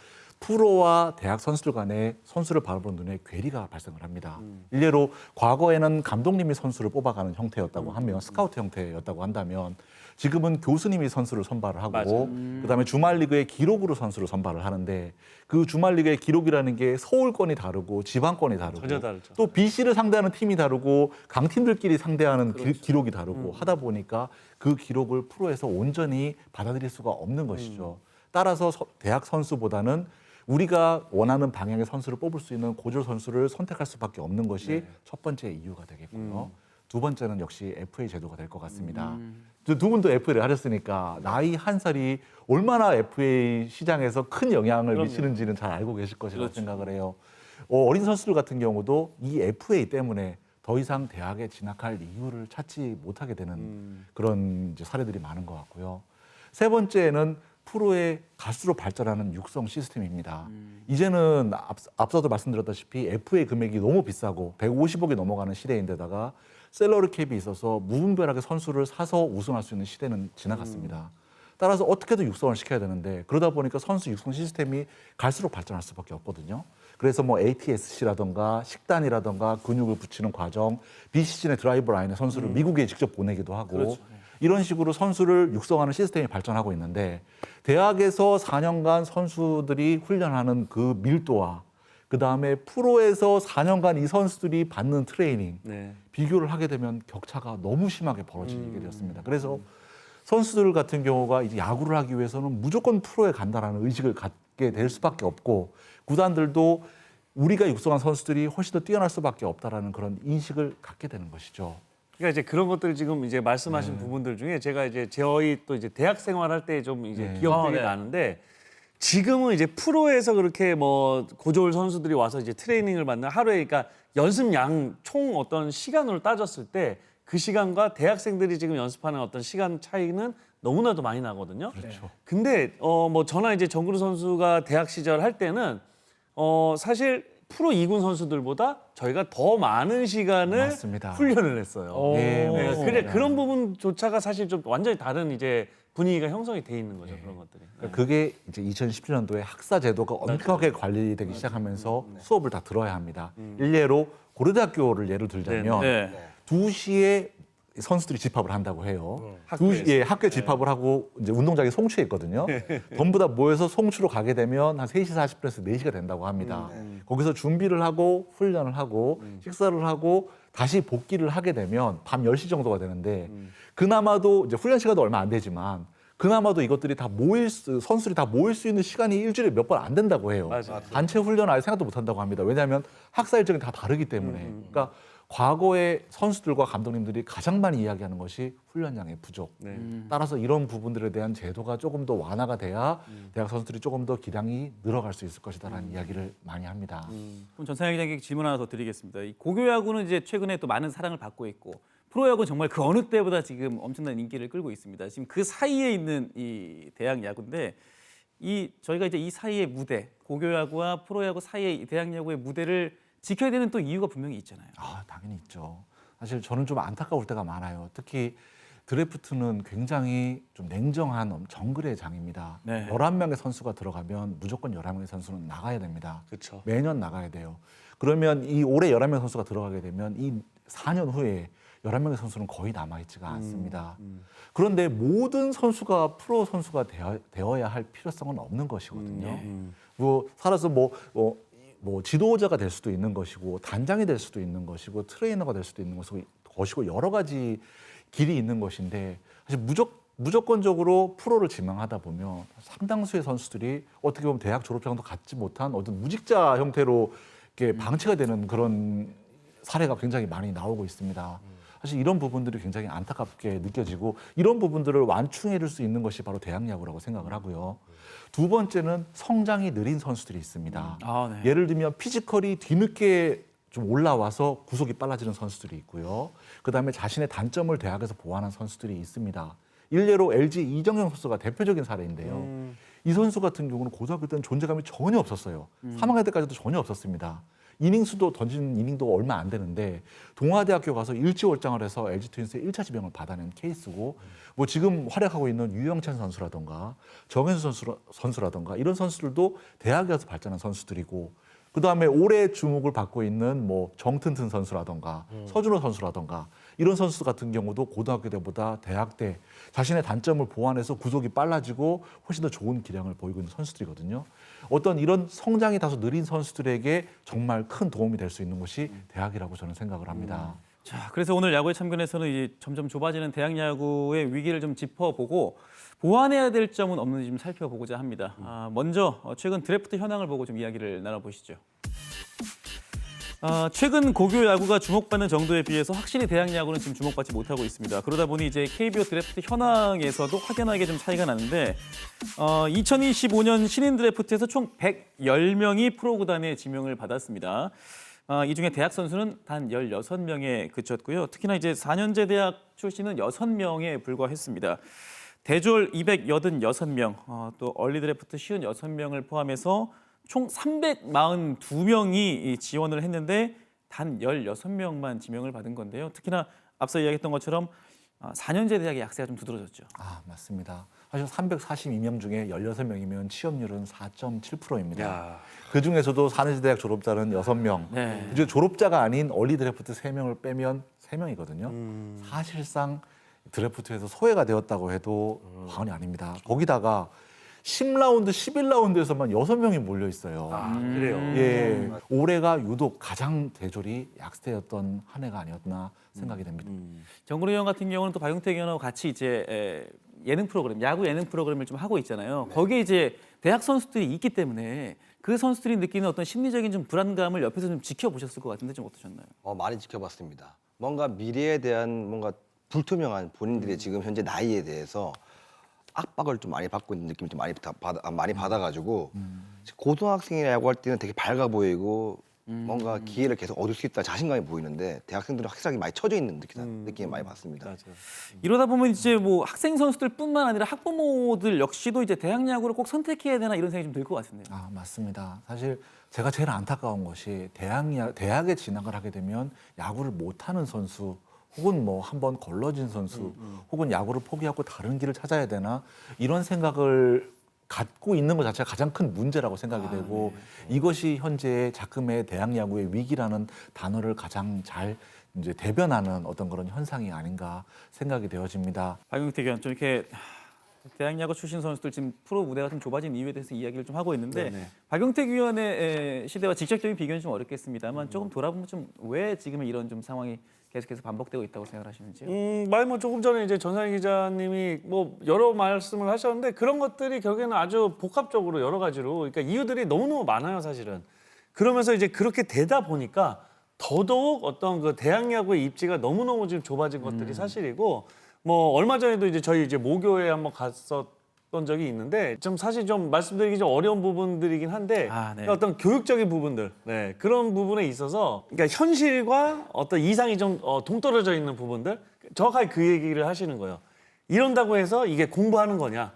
S4: 프로와 대학 선수들 간에 선수를 바라보는 눈에 괴리가 발생을 합니다. 일례로 과거에는 감독님이 선수를 뽑아가는 형태였다고 하면 스카우트 형태였다고 한다면 지금은 교수님이 선수를 선발을 하고 그다음에 주말 리그의 기록으로 선수를 선발을 하는데 그 주말 리그의 기록이라는 게 서울권이 다르고 지방권이 다르고
S2: 전혀 다르죠.
S4: 또 BC를 상대하는 팀이 다르고 강팀들끼리 상대하는 기록이 다르고 하다 보니까 그 기록을 프로에서 온전히 받아들일 수가 없는 것이죠. 따라서 대학 선수보다는 우리가 원하는 방향의 선수를 뽑을 수 있는 고졸 선수를 선택할 수밖에 없는 것이 첫 번째 이유가 되겠고요. 두 번째는 역시 FA 제도가 될 것 같습니다. 두 분도 FA를 하셨으니까 나이 한 살이 얼마나 FA 시장에서 큰 영향을 미치는지는 잘 알고 계실 것이라고 생각을 해요. 어린 선수들 같은 경우도 이 FA 때문에 더 이상 대학에 진학할 이유를 찾지 못하게 되는 그런 이제 사례들이 많은 것 같고요. 세 번째는 프로의 가수로 발전하는 육성 시스템입니다. 이제는 앞서도 말씀드렸다시피 FA 금액이 너무 비싸고 150억이 넘어가는 시대인데다가 셀러리 캡이 있어서 무분별하게 선수를 사서 우승할 수 있는 시대는 지나갔습니다. 따라서 어떻게든 육성을 시켜야 되는데 그러다 보니까 선수 육성 시스템이 갈수록 발전할 수밖에 없거든요. 그래서 뭐 ATSC라든가 식단이라든가 근육을 붙이는 과정, 비시즌의 드라이브 라인에 선수를 미국에 직접 보내기도 하고 이런 식으로 선수를 육성하는 시스템이 발전하고 있는데 대학에서 4년간 선수들이 훈련하는 그 밀도와 그다음에 프로에서 4년간 이 선수들이 받는 트레이닝
S2: 네.
S4: 비교를 하게 되면 격차가 너무 심하게 벌어지게 되었습니다. 그래서 선수들 같은 경우가 이제 야구를 하기 위해서는 무조건 프로에 간다라는 의식을 갖게 될 수밖에 없고 구단들도 우리가 육성한 선수들이 훨씬 더 뛰어날 수밖에 없다라는 그런 인식을 갖게 되는 것이죠.
S2: 그러니까 이제 그런 것들 지금 이제 말씀하신 부분들 중에 제가 이제 저희 또 이제 대학 생활할 때 좀 이제 기억들이
S1: 네.
S2: 나는데 지금은 이제 프로에서 그렇게 뭐 고졸 선수들이 와서 이제 트레이닝을 받는 하루에 그러니까 연습량 총 어떤 시간으로 따졌을 때 그 시간과 대학생들이 지금 연습하는 어떤 시간 차이는 너무나도 많이 나거든요.
S4: 그렇죠.
S2: 근데 뭐 저나 이제 정근우 선수가 대학 시절 할 때는 사실 프로 2군 선수들보다 저희가 더 많은 시간을
S4: 맞습니다.
S2: 훈련을 했어요.
S4: 네,
S2: 네,
S4: 맞습니다.
S2: 그래 그런 부분조차가 사실 좀 완전히 다른 이제 분위기가 형성이 돼 있는 거죠 그런 것들이.
S4: 그게 이제 2017년도에 학사 제도가 엄격하게 관리되기 시작하면서 수업을 다 들어야 합니다. 일례로 고려대학교를 예를 들자면
S1: 네.
S4: 2시에 선수들이 집합을 한다고 해요.
S2: 학교에서.
S4: 예, 학교에 집합을 하고 이제 운동장에 송출해 있거든요. 전부 다 모여서 송출로 가게 되면 한 3시 40분에서 4시가 된다고 합니다. 거기서 준비를 하고 훈련을 하고 식사를 하고 다시 복귀를 하게 되면 밤 10시 정도가 되는데 그나마도 이제 훈련 시간도 얼마 안 되지만 그나마도 이것들이 다 선수들이 다 모일 수 있는 시간이 일주일에 몇 번 안 된다고 해요.
S2: 맞아요.
S4: 단체 훈련 아예 생각도 못 한다고 합니다. 왜냐하면 학사 일정이 다 다르기 때문에. 그러니까 과거에 선수들과 감독님들이 가장 많이 이야기하는 것이 훈련량의 부족.
S2: 네.
S4: 따라서 이런 부분들에 대한 제도가 조금 더 완화가 돼야 대학 선수들이 조금 더 기량이 늘어갈 수 있을 것이다라는 이야기를 많이 합니다.
S1: 그럼 전상혁 기자에게 질문 하나 더 드리겠습니다. 이 고교야구는 이제 최근에 또 많은 사랑을 받고 있고 프로야구는 정말 그 어느 때보다 지금 엄청난 인기를 끌고 있습니다. 지금 그 사이에 있는 이 대학 야구인데 저희가 이제 이 사이의 무대, 고교야구와 프로야구 사이의 이 대학 야구의 무대를 지켜야 되는 또 이유가 분명히 있잖아요.
S4: 아, 당연히 있죠. 사실 저는 좀 안타까울 때가 많아요. 특히 드래프트는 굉장히 좀 냉정한 정글의 장입니다.
S1: 네.
S4: 11명의 선수가 들어가면 무조건 11명의 선수는 나가야 됩니다.
S2: 그렇죠.
S4: 매년 나가야 돼요. 그러면 이 올해 11명 선수가 들어가게 되면 이 4년 후에 11명의 선수는 거의 남아있지가 않습니다. 그런데 모든 선수가 프로 선수가 되어야 할 필요성은 없는 것이거든요. 뭐 살아서 뭐 지도자가 될 수도 있는 것이고 단장이 될 수도 있는 것이고 트레이너가 될 수도 있는 것이고 여러 가지 길이 있는 것인데 사실 무조건적으로 프로를 지망하다 보면 상당수의 선수들이 어떻게 보면 대학 졸업장도 갖지 못한 어떤 무직자 형태로 이렇게 방치가 되는 그런 사례가 굉장히 많이 나오고 있습니다. 사실 이런 부분들이 굉장히 안타깝게 느껴지고 이런 부분들을 완충해 줄 수 있는 것이 바로 대학 야구라고 생각을 하고요. 두 번째는 성장이 느린 선수들이 있습니다.
S1: 네.
S4: 예를 들면 피지컬이 뒤늦게 좀 올라와서 구속이 빨라지는 선수들이 있고요. 그다음에 자신의 단점을 대학에서 보완한 선수들이 있습니다. 일례로 LG 이정영 선수가 대표적인 사례인데요. 이 선수 같은 경우는 고등학교 때는 존재감이 전혀 없었어요. 3학년 때까지도 전혀 없었습니다. 이닝수도 던지는 이닝도 얼마 안 되는데 동아대학교 가서 일지월장을 해서 LG 트윈스의 1차 지명을 받아낸 케이스고 뭐 지금 활약하고 있는 유영찬 선수라던가 정현수 선수라던가 이런 선수들도 대학에 가서 발전한 선수들이고 그다음에 올해 주목을 받고 있는 뭐 정튼튼 선수라던가 서준호 선수라던가 이런 선수 같은 경우도 고등학교 때보다 대학 때 자신의 단점을 보완해서 구속이 빨라지고 훨씬 더 좋은 기량을 보이고 있는 선수들이거든요. 어떤 이런 성장이 다소 느린 선수들에게 정말 큰 도움이 될 수 있는 곳이 대학이라고 저는 생각을 합니다.
S1: 자, 그래서 오늘 야구의 참견에서는 이제 점점 좁아지는 대학 야구의 위기를 좀 짚어보고 보완해야 될 점은 없는지 좀 살펴보고자 합니다. 먼저 최근 드래프트 현황을 보고 좀 이야기를 나눠보시죠. 최근 고교 야구가 주목받는 정도에 비해서 확실히 대학 야구는 지금 주목받지 못하고 있습니다. 그러다 보니 이제 KBO 드래프트 현황에서도 확연하게 좀 차이가 나는데 2025년 신인 드래프트에서 총 110명이 프로구단에 지명을 받았습니다. 이 중에 대학 선수는 단 16명에 그쳤고요. 특히나 이제 4년제 대학 출신은 6명에 불과했습니다. 대졸 286명, 또 얼리 드래프트 56명을 포함해서 총 342명이 지원을 했는데 단 16명만 지명을 받은 건데요. 특히나 앞서 이야기했던 것처럼 4년제 대학의 약세가 좀 두드러졌죠.
S4: 맞습니다. 사실 342명 중에 16명이면 취업률은 4.7%입니다.
S2: 야.
S4: 그중에서도 4년제 대학 졸업자는 6명.
S1: 네.
S4: 이제 졸업자가 아닌 얼리 드래프트 3명을 빼면 3명이거든요. 사실상 드래프트에서 소외가 되었다고 해도 과언이 아닙니다. 거기다가 10라운드, 11라운드에서만 6명이 몰려 있어요.
S2: 그래요.
S4: 예, 올해가 유독 가장 대졸이 약세였던 한 해가 아니었나 생각이 됩니다.
S1: 정근우 의원 같은 경우는 또 박용택 의원하고 같이 이제 예능 프로그램, 야구 예능 프로그램을 좀 하고 있잖아요. 거기에 이제 대학 선수들이 있기 때문에 그 선수들이 느끼는 어떤 심리적인 좀 불안감을 옆에서 좀 지켜보셨을 것 같은데 좀 어떠셨나요?
S3: 많이 지켜봤습니다. 뭔가 미래에 대한 뭔가 불투명한 본인들의 지금 현재 나이에 대해서 압박을 좀 많이 받고 있는 느낌이 좀 많이 받아가지고 고등학생이나 야구할 때는 되게 밝아 보이고 뭔가 기회를 계속 얻을 수 있다 자신감이 보이는데 대학생들은 확실하게 많이 처져 있는 느낌이 많이 받습니다.
S2: 맞아요.
S1: 이러다 보면 이제 뭐 학생 선수들뿐만 아니라 학부모들 역시도 이제 대학 야구를 꼭 선택해야 되나 이런 생각이 좀 들 것 같은데요.
S4: 아, 맞습니다. 사실 제가 제일 안타까운 것이 대학에 진학을 하게 되면 야구를 못하는 선수 혹은 뭐 한번 걸러진 선수 혹은 야구를 포기하고 다른 길을 찾아야 되나 이런 생각을 갖고 있는 것 자체가 가장 큰 문제라고 생각이 되고 이것이 현재 작금의 대학 야구의 위기라는 단어를 가장 잘 이제 대변하는 어떤 그런 현상이 아닌가 생각이 되어집니다.
S1: 박용택 의원 좀 이렇게 대학 야구 출신 선수들 지금 프로 무대가 좀 좁아진 이유에 대해서 이야기를 좀 하고 있는데
S2: 네네.
S1: 박용택 의원의 시대와 직접적인 비교는 좀 어렵겠습니다만 조금 돌아보면 좀 왜 지금 이런 좀 상황이 계속해서 반복되고 있다고 생각하시는지요?
S2: 말 뭐 조금 전에 이제 전상희 기자님이 뭐 여러 말씀을 하셨는데 그런 것들이 결국에는 아주 복합적으로 여러 가지로 그러니까 이유들이 너무너무 많아요, 사실은. 그러면서 이제 그렇게 되다 보니까 더더욱 어떤 그 대학 야구의 입지가 너무너무 지금 좁아진 것들이 사실이고 뭐 얼마 전에도 이제 저희 이제 모교에 한번 갔었던 적이 있는데 좀 사실 좀 말씀드리기 좀 어려운 부분들이긴 한데
S1: 네.
S2: 어떤 교육적인 부분들 그런 부분에 있어서 그러니까 현실과 어떤 이상이 좀 동떨어져 있는 부분들 정확하게 그 얘기를 하시는 거예요. 이런다고 해서 이게 공부하는 거냐?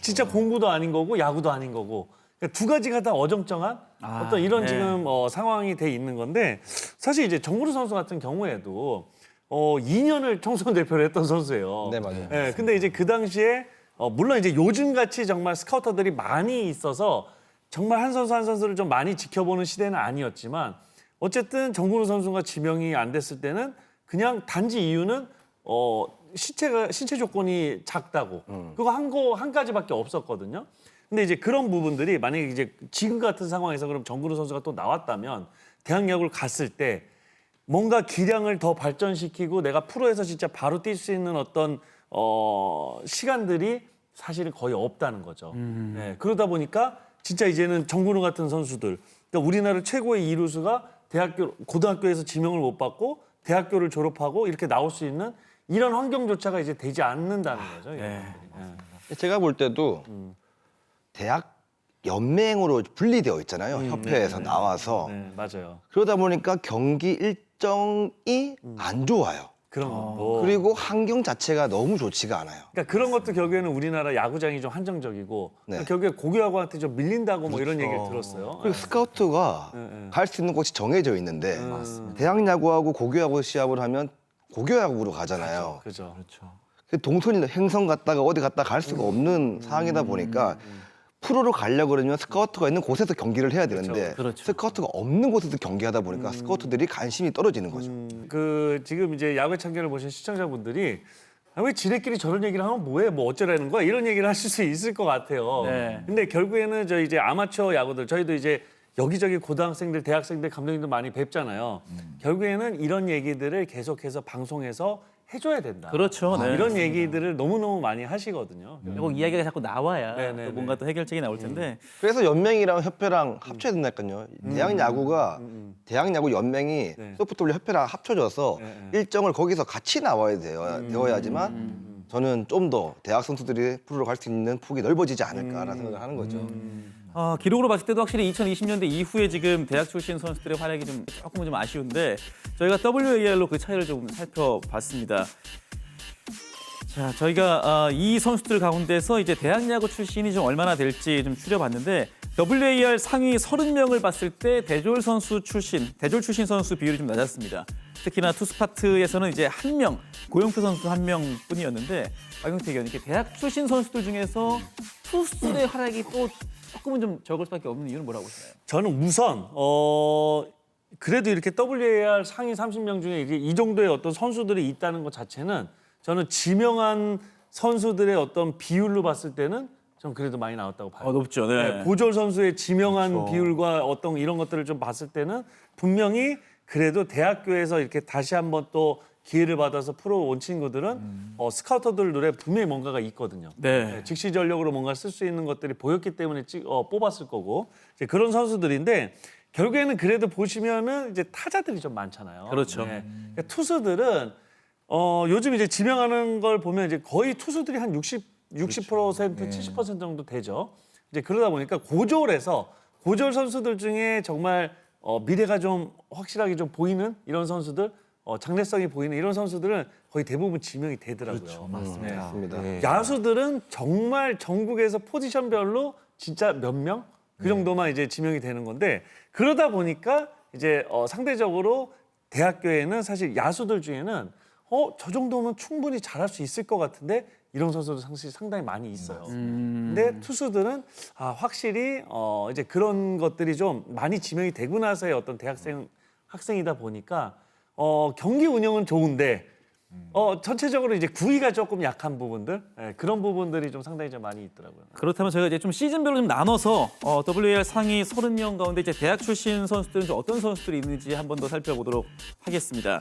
S2: 진짜 공부도 아닌 거고 야구도 아닌 거고 그러니까 두 가지가 다 어정쩡한 어떤 이런
S1: 네.
S2: 지금 상황이 돼 있는 건데 사실 이제 정구루 선수 같은 경우에도 2년을 청소년 대표를 했던 선수예요.
S3: 네, 맞아요.
S2: 네, 근데 이제 그 당시에 물론 이제 요즘 같이 정말 스카우터들이 많이 있어서 정말 한 선수 한 선수를 좀 많이 지켜보는 시대는 아니었지만 어쨌든 정근우 선수가 지명이 안 됐을 때는 그냥 단지 이유는 신체 조건이 작다고 그거 한 가지밖에 없었거든요. 근데 이제 그런 부분들이 만약에 이제 지금 같은 상황에서 그럼 정근우 선수가 또 나왔다면 대학 야구를 갔을 때 뭔가 기량을 더 발전시키고 내가 프로에서 진짜 바로 뛸 수 있는 어떤 시간들이 사실은 거의 없다는 거죠. 네, 그러다 보니까 진짜 이제는 정근우 같은 선수들, 그러니까 우리나라 최고의 이루수가 고등학교에서 지명을 못 받고 대학교를 졸업하고 이렇게 나올 수 있는 이런 환경조차가 이제 되지 않는다는 거죠.
S3: 제가 볼 때도 대학 연맹으로 분리되어 있잖아요. 협회에서 나와서
S2: 네, 맞아요.
S3: 그러다 보니까 경기 일정이 안 좋아요.
S2: 그런 것도.
S3: 그리고 환경 자체가 너무 좋지가 않아요.
S2: 그러니까 그런 것도 결국에는 우리나라 야구장이 좀 한정적이고
S3: 네.
S2: 결국에 고교야구한테 좀 밀린다고 뭐 이런 얘기를 들었어요.
S3: 그리고 스카우트가 갈 수 있는 곳이 정해져 있는데 대학 야구하고 고교야구 시합을 하면 고교야구로 가잖아요.
S2: 그죠.
S4: 그렇죠.
S3: 그 동선이 행성 갔다가 어디 갔다 갈 수가 없는 상황이다 보니까 프로로 가려고 그러면 스카우트가 있는 곳에서 경기를 해야 되는데
S1: 그렇죠.
S3: 스카우트가 없는 곳에서 경기하다 보니까 스카우트들이 관심이 떨어지는 거죠.
S2: 그 지금 이제 야구의 참견을 보신 시청자분들이 왜 지네끼리 저런 얘기를 하면 뭐해? 뭐 어쩌라는 거야? 이런 얘기를 하실 수 있을 것 같아요.
S1: 네.
S2: 근데 결국에는 저 이제 아마추어 야구들 저희도 이제 여기저기 고등학생들, 대학생들, 감독님들 많이 뵙잖아요. 결국에는 이런 얘기들을 계속해서 방송에서 해줘야 된다.
S1: 그렇죠. 네.
S2: 이런 얘기들을 너무너무 많이 하시거든요.
S1: 꼭 이야기가 자꾸 나와야
S2: 네네네.
S1: 또 뭔가 또 해결책이 나올 텐데
S3: 그래서 연맹이랑 협회랑 합쳐야 된다니까요. 대학 야구가 대학 야구 연맹이
S2: 네.
S3: 소프트볼 협회랑 합쳐져서 일정을 거기서 같이 나와야 되어야지만 저는 좀 더 대학 선수들이 프로로 갈 수 있는 폭이 넓어지지 않을까라는 생각을 하는 거죠.
S1: 기록으로 봤을 때도 확실히 2020년대 이후에 지금 대학 출신 선수들의 활약이 좀 조금은 좀 아쉬운데 저희가 WAR로 그 차이를 좀 살펴봤습니다. 자, 저희가 이 선수들 가운데서 이제 대학 야구 출신이 좀 얼마나 될지 좀 추려봤는데 WAR 상위 30명을 봤을 때 대졸 출신 선수 비율이 좀 낮았습니다. 특히나 투수 파트에서는 이제 한 명, 고영표 선수 한 명뿐이었는데 박용택 의원 이렇게 대학 출신 선수들 중에서 투수들의 활약이 또 조금은 좀 적을 수밖에 없는 이유는 뭐라고 보시나요?
S2: 저는 우선 그래도 이렇게 WAR 상위 30명 중에 이제 이 정도의 어떤 선수들이 있다는 것 자체는 저는 지명한 선수들의 어떤 비율로 봤을 때는 좀 그래도 많이 나왔다고 봐요.
S1: 높죠. 네.
S2: 고졸 선수의 지명한 비율과 어떤 이런 것들을 좀 봤을 때는 분명히 그래도 대학교에서 이렇게 다시 한번 또 기회를 받아서 프로 온 친구들은 스카우터들 눈에 분명히 뭔가가 있거든요.
S1: 네.
S2: 즉시 전력으로 뭔가 쓸 수 있는 것들이 보였기 때문에 뽑았을 거고 이제 그런 선수들인데 결국에는 그래도 보시면은 이제 타자들이 좀 많잖아요.
S1: 그렇죠.
S2: 그러니까 투수들은 요즘 이제 지명하는 걸 보면 이제 거의 투수들이 한 60% 70% 정도 되죠. 이제 그러다 보니까 고졸 선수들 중에 정말 미래가 좀 확실하게 좀 보이는 이런 선수들, 장래성이 보이는 이런 선수들은 거의 대부분 지명이 되더라고요.
S4: 그렇죠, 맞습니다.
S3: 맞습니다.
S4: 네.
S2: 야수들은 정말 전국에서 포지션별로 진짜 몇 명? 그 정도만 이제 지명이 되는 건데 그러다 보니까 이제 상대적으로 대학교에는 사실 야수들 중에는 저 정도면 충분히 잘할 수 있을 것 같은데 이런 선수도 상당히 많이 있어요. 근데 투수들은 확실히 이제 그런 것들이 좀 많이 지명이 되고 나서의 어떤 학생이다 보니까 경기 운영은 좋은데 전체적으로 이제 구위가 조금 약한 부분들 그런 부분들이 좀 상당히 좀 많이 있더라고요.
S1: 그렇다면 저희가 이제 좀 시즌별로 좀 나눠서 WAR 상위 30명 가운데 이제 대학 출신 선수들은 좀 어떤 선수들이 있는지 한 번 더 살펴보도록 하겠습니다.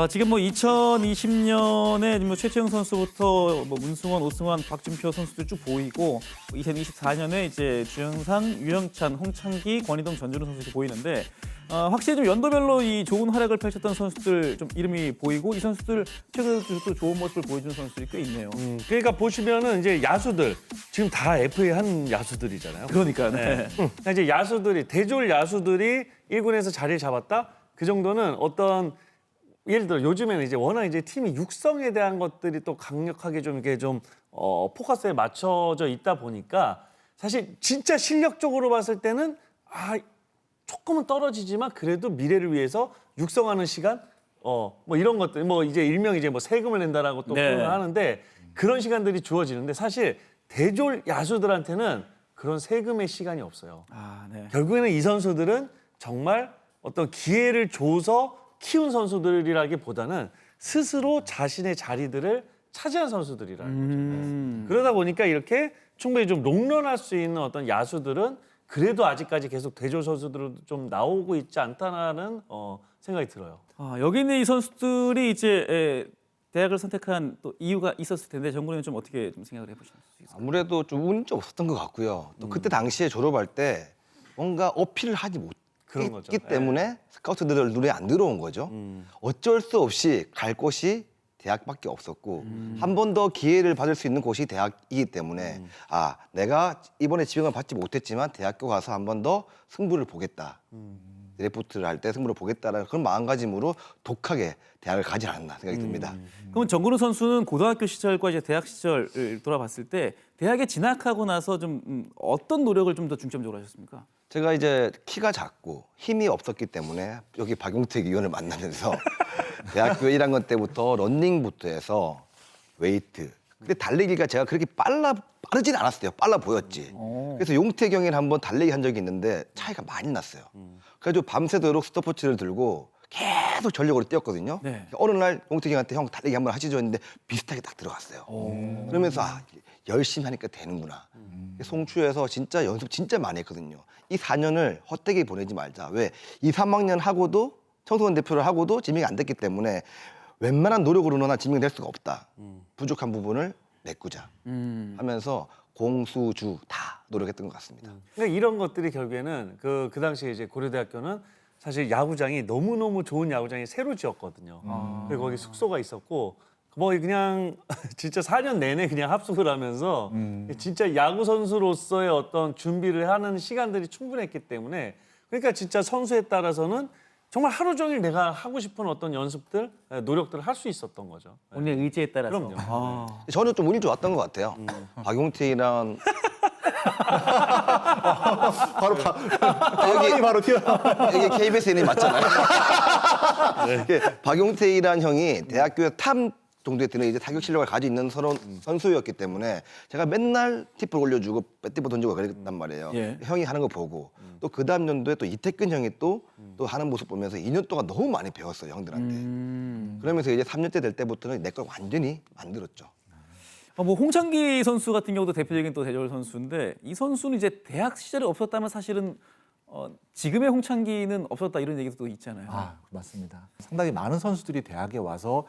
S1: 지금 뭐 2020년에 뭐 최채영 선수부터 뭐 문승원, 오승환, 박준표 선수들 쭉 보이고 2024년에 이제 주영상, 유영찬, 홍창기, 권희동, 전준우 선수들이 보이는데 확실히 좀 연도별로 이 좋은 활약을 펼쳤던 선수들 좀 이름이 보이고 이 선수들 최근에 또 좋은 모습을 보여주는 선수들이 꽤 있네요.
S2: 그러니까 보시면은 이제 야수들 지금 다 FA 한 야수들이잖아요.
S1: 그러니까 네.
S2: 그러니까 이제 야수들이 대졸 야수들이 1군에서 자리를 잡았다. 그 정도는 어떤 예를 들어 요즘에는 이제 워낙 이제 팀이 육성에 대한 것들이 또 강력하게 좀 이게 좀 포커스에 맞춰져 있다 보니까 사실 진짜 실력적으로 봤을 때는 조금은 떨어지지만 그래도 미래를 위해서 육성하는 시간 뭐 이런 것들 뭐 이제 일명 이제 뭐 세금을 낸다라고 또
S1: 네.
S2: 표현을 하는데 그런 시간들이 주어지는데 사실 대졸 야수들한테는 그런 세금의 시간이 없어요.
S1: 네.
S2: 결국에는 이 선수들은 정말 어떤 기회를 줘서 키운 선수들이라기보다는 스스로 자신의 자리들을 차지한 선수들이라는 거죠. 그러다 보니까 이렇게 충분히 좀 롱런할 수 있는 어떤 야수들은 그래도 아직까지 계속 대졸 선수들도 좀 나오고 있지 않다는 생각이 들어요.
S1: 여기 있는 이 선수들이 이제 대학을 선택한 또 이유가 있었을 텐데 정근이는 좀 어떻게 좀 생각을 해보셨어요?
S3: 아무래도 좀 운이 좀 없었던 것 같고요. 또 그때 당시에 졸업할 때 뭔가 어필을 하지
S2: 그런 거죠.
S3: 못했기 때문에 스카우트들 눈에 안 들어온 거죠. 어쩔 수 없이 갈 곳이 대학밖에 없었고 한 번 더 기회를 받을 수 있는 곳이 대학이기 때문에 내가 이번에 지명을 받지 못했지만 대학교 가서 한 번 더 승부를 보겠다. 드래프트를 할 때 승부를 보겠다라는 그런 마음가짐으로 독하게 대학을 가지 않았나 생각이 듭니다.
S1: 그럼 정근우 선수는 고등학교 시절과 이제 대학 시절을 돌아봤을 때 대학에 진학하고 나서 좀 어떤 노력을 좀 더 중점적으로 하셨습니까?
S3: 제가 이제 키가 작고 힘이 없었기 때문에 여기 박용택 의원을 만나면서 대학교 1학년 때부터 런닝부터 해서 웨이트. 근데 달리기가 제가 그렇게 빠르진 않았어요. 빨라 보였지. 그래서 용택 형이랑 한번 달리기 한 적이 있는데 차이가 많이 났어요. 그래가지고 밤새도록 스톱워치를 들고 계속 전력으로 뛰었거든요.
S1: 네.
S3: 어느 날 용택 형한테 형 달리기 한번 하시죠 했는데 비슷하게 딱 들어갔어요. 그러면서 열심히 하니까 되는구나. 송추에서 진짜 연습 진짜 많이 했거든요. 이 4년을 헛되게 보내지 말자. 왜? 2, 3학년 하고도 청소년 대표를 하고도 지명이 안 됐기 때문에 웬만한 노력으로는 나 지명이 될 수가 없다. 부족한 부분을 메꾸자 하면서 공수주 다 노력했던 것 같습니다.
S2: 그러니까 이런 것들이 결국에는 그 당시에 이제 고려대학교는 사실 야구장이 너무너무 좋은 야구장이 새로 지었거든요. 그리고 거기 숙소가 있었고 뭐 그냥 진짜 4년 내내 그냥 합숙을 하면서 진짜 야구 선수로서의 어떤 준비를 하는 시간들이 충분했기 때문에 그러니까 진짜 선수에 따라서는 정말 하루 종일 내가 하고 싶은 어떤 연습들, 노력들을 할 수 있었던 거죠.
S1: 본인의 의지에 따라서.
S2: 그럼요.
S3: 저는 좀 운이 좋았던 것 같아요. 박용택이랑
S4: 바로 튀어.
S3: 여기 KBS N이 맞잖아요. 박용택이라는 형이 대학교에 탑 정도에 드는 이제 타격 실력을 가지고 있는 선수였기 때문에 제가 맨날 팁을 올려주고 배티볼 던지고 그랬단 말이에요.
S1: 예.
S3: 형이 하는 거 보고 또 그 다음 연도에 또 이태근 형이 또 하는 모습 보면서 2년 동안 너무 많이 배웠어요 형들한테. 그러면서 이제 3년째 될 때부터는 내 걸 완전히 만들었죠.
S1: 뭐 홍창기 선수 같은 경우도 대표적인 또 대졸 선수인데 이 선수는 이제 대학 시절에 없었다면 사실은 지금의 홍창기는 없었다 이런 얘기도 또 있잖아요.
S4: 맞습니다. 상당히 많은 선수들이 대학에 와서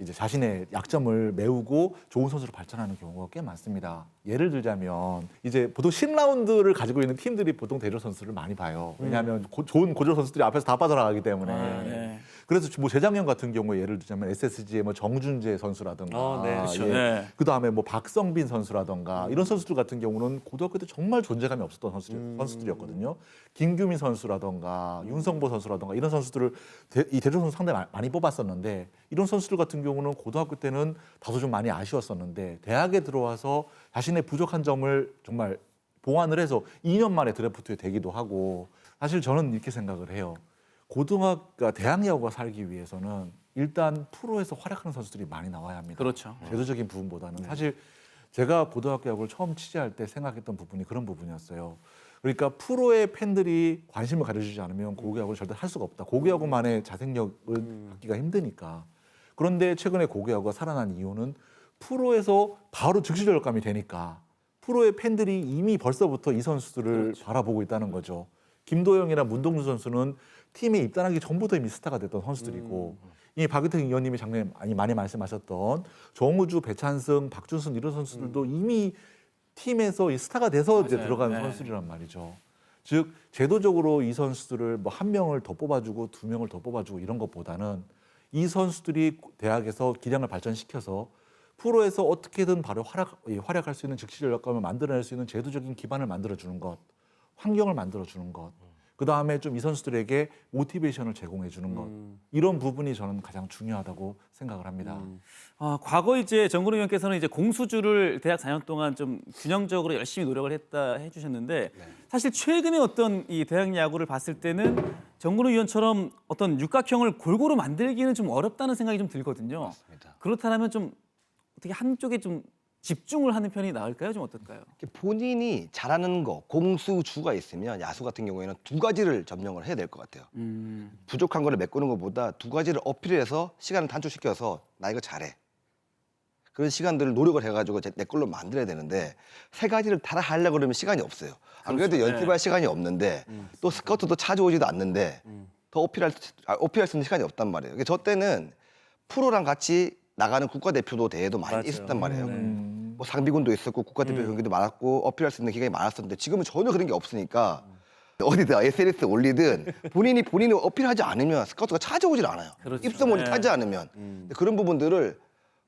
S4: 이제 자신의 약점을 메우고 좋은 선수로 발전하는 경우가 꽤 많습니다. 예를 들자면 이제 보통 10라운드를 가지고 있는 팀들이 보통 대졸 선수를 많이 봐요. 왜냐하면 좋은 고졸 선수들이 앞에서 다 빠져나가기 때문에. 그래서 뭐 재작년 같은 경우에 예를 들자면 SSG의 뭐 정준재 선수라든가,
S2: 네.
S1: 그렇죠.
S4: 예.
S1: 네.
S4: 그 다음에 뭐 박성빈 선수라든가 이런 선수들 같은 경우는 고등학교 때 정말 존재감이 없었던 선수들이었거든요. 김규민 선수라든가 윤성보 선수라든가 이런 선수들을 이 대졸 선수 상당히 많이 뽑았었는데 이런 선수들 같은 경우는 고등학교 때는 다소 좀 많이 아쉬웠었는데 대학에 들어와서 자신의 부족한 점을 정말 보완을 해서 2년 만에 드래프트에 되기도 하고 사실 저는 이렇게 생각을 해요. 고등학교, 대학 야구가 살기 위해서는 일단 프로에서 활약하는 선수들이 많이 나와야 합니다.
S1: 그렇죠.
S4: 제도적인 부분보다는 사실 제가 고등학교 야구를 처음 취재할 때 생각했던 부분이 그런 부분이었어요. 그러니까 프로의 팬들이 관심을 가져주지 않으면 고교 야구를 절대 할 수가 없다. 고교 야구만의 자생력을 갖기가 힘드니까. 그런데 최근에 고교 야구가 살아난 이유는 프로에서 바로 즉시 절감이 되니까 프로의 팬들이 이미 벌써부터 이 선수들을 바라보고 있다는 거죠. 김도영이나 문동주 선수는 팀에 입단하기 전부터 이미 스타가 됐던 선수들이고 이 박유택 의원님이 작년에 많이 말씀하셨던 정우주, 배찬승, 박준승 이런 선수들도 이미 팀에서 이 스타가 돼서 이제 들어가는 선수들이란 말이죠. 즉 제도적으로 이 선수들을 뭐 한 명을 더 뽑아주고 두 명을 더 뽑아주고 이런 것보다는 이 선수들이 대학에서 기량을 발전시켜서 프로에서 어떻게든 바로 활약할 수 있는 즉시 전력감을 만들어낼 수 있는 제도적인 기반을 만들어주는 것, 환경을 만들어주는 것, 그 다음에 좀 이 선수들에게 모티베이션을 제공해주는 것, 이런 부분이 저는 가장 중요하다고 생각을 합니다.
S1: 과거 이제 정근우 의원께서는 이제 공수주를 대학 4년 동안 좀 균형적으로 열심히 노력을 했다 해주셨는데 사실 최근에 어떤 이 대학 야구를 봤을 때는 정근우 의원처럼 어떤 육각형을 골고루 만들기는 좀 어렵다는 생각이 좀 들거든요.
S3: 맞습니다.
S1: 그렇다면 좀 어떻게 한쪽에 좀 집중을 하는 편이 나을까요? 좀 어떨까요?
S3: 본인이 잘하는 거, 공수주가 있으면 야수 같은 경우에는 두 가지를 점령을 해야 될 것 같아요. 부족한 거를 메꾸는 것보다 두 가지를 어필해서 시간을 단축시켜서 나 이거 잘해. 그런 시간들을 노력을 해가지고 내 걸로 만들어야 되는데 세 가지를 다 하려고 그러면 시간이 없어요. 안 그래도
S1: 그렇죠.
S3: 연습할 시간이 없는데 또 스카우트도 찾아오지도 않는데 더 어필할 수 있는 시간이 없단 말이에요. 그러니까 저 때는 프로랑 같이 나가는 국가대표도 대회도 많이
S2: 맞아요.
S3: 있었단 말이에요. 뭐 상비군도 있었고 국가대표 경기도 많았고 어필할 수 있는 기간이 많았었는데 지금은 전혀 그런 게 없으니까 어디다 SNS 올리든 본인이 어필하지 않으면 스카우트가 찾아오질 않아요.
S1: 그렇죠.
S3: 입소문이
S1: 네.
S3: 타지 않으면 근데 그런 부분들을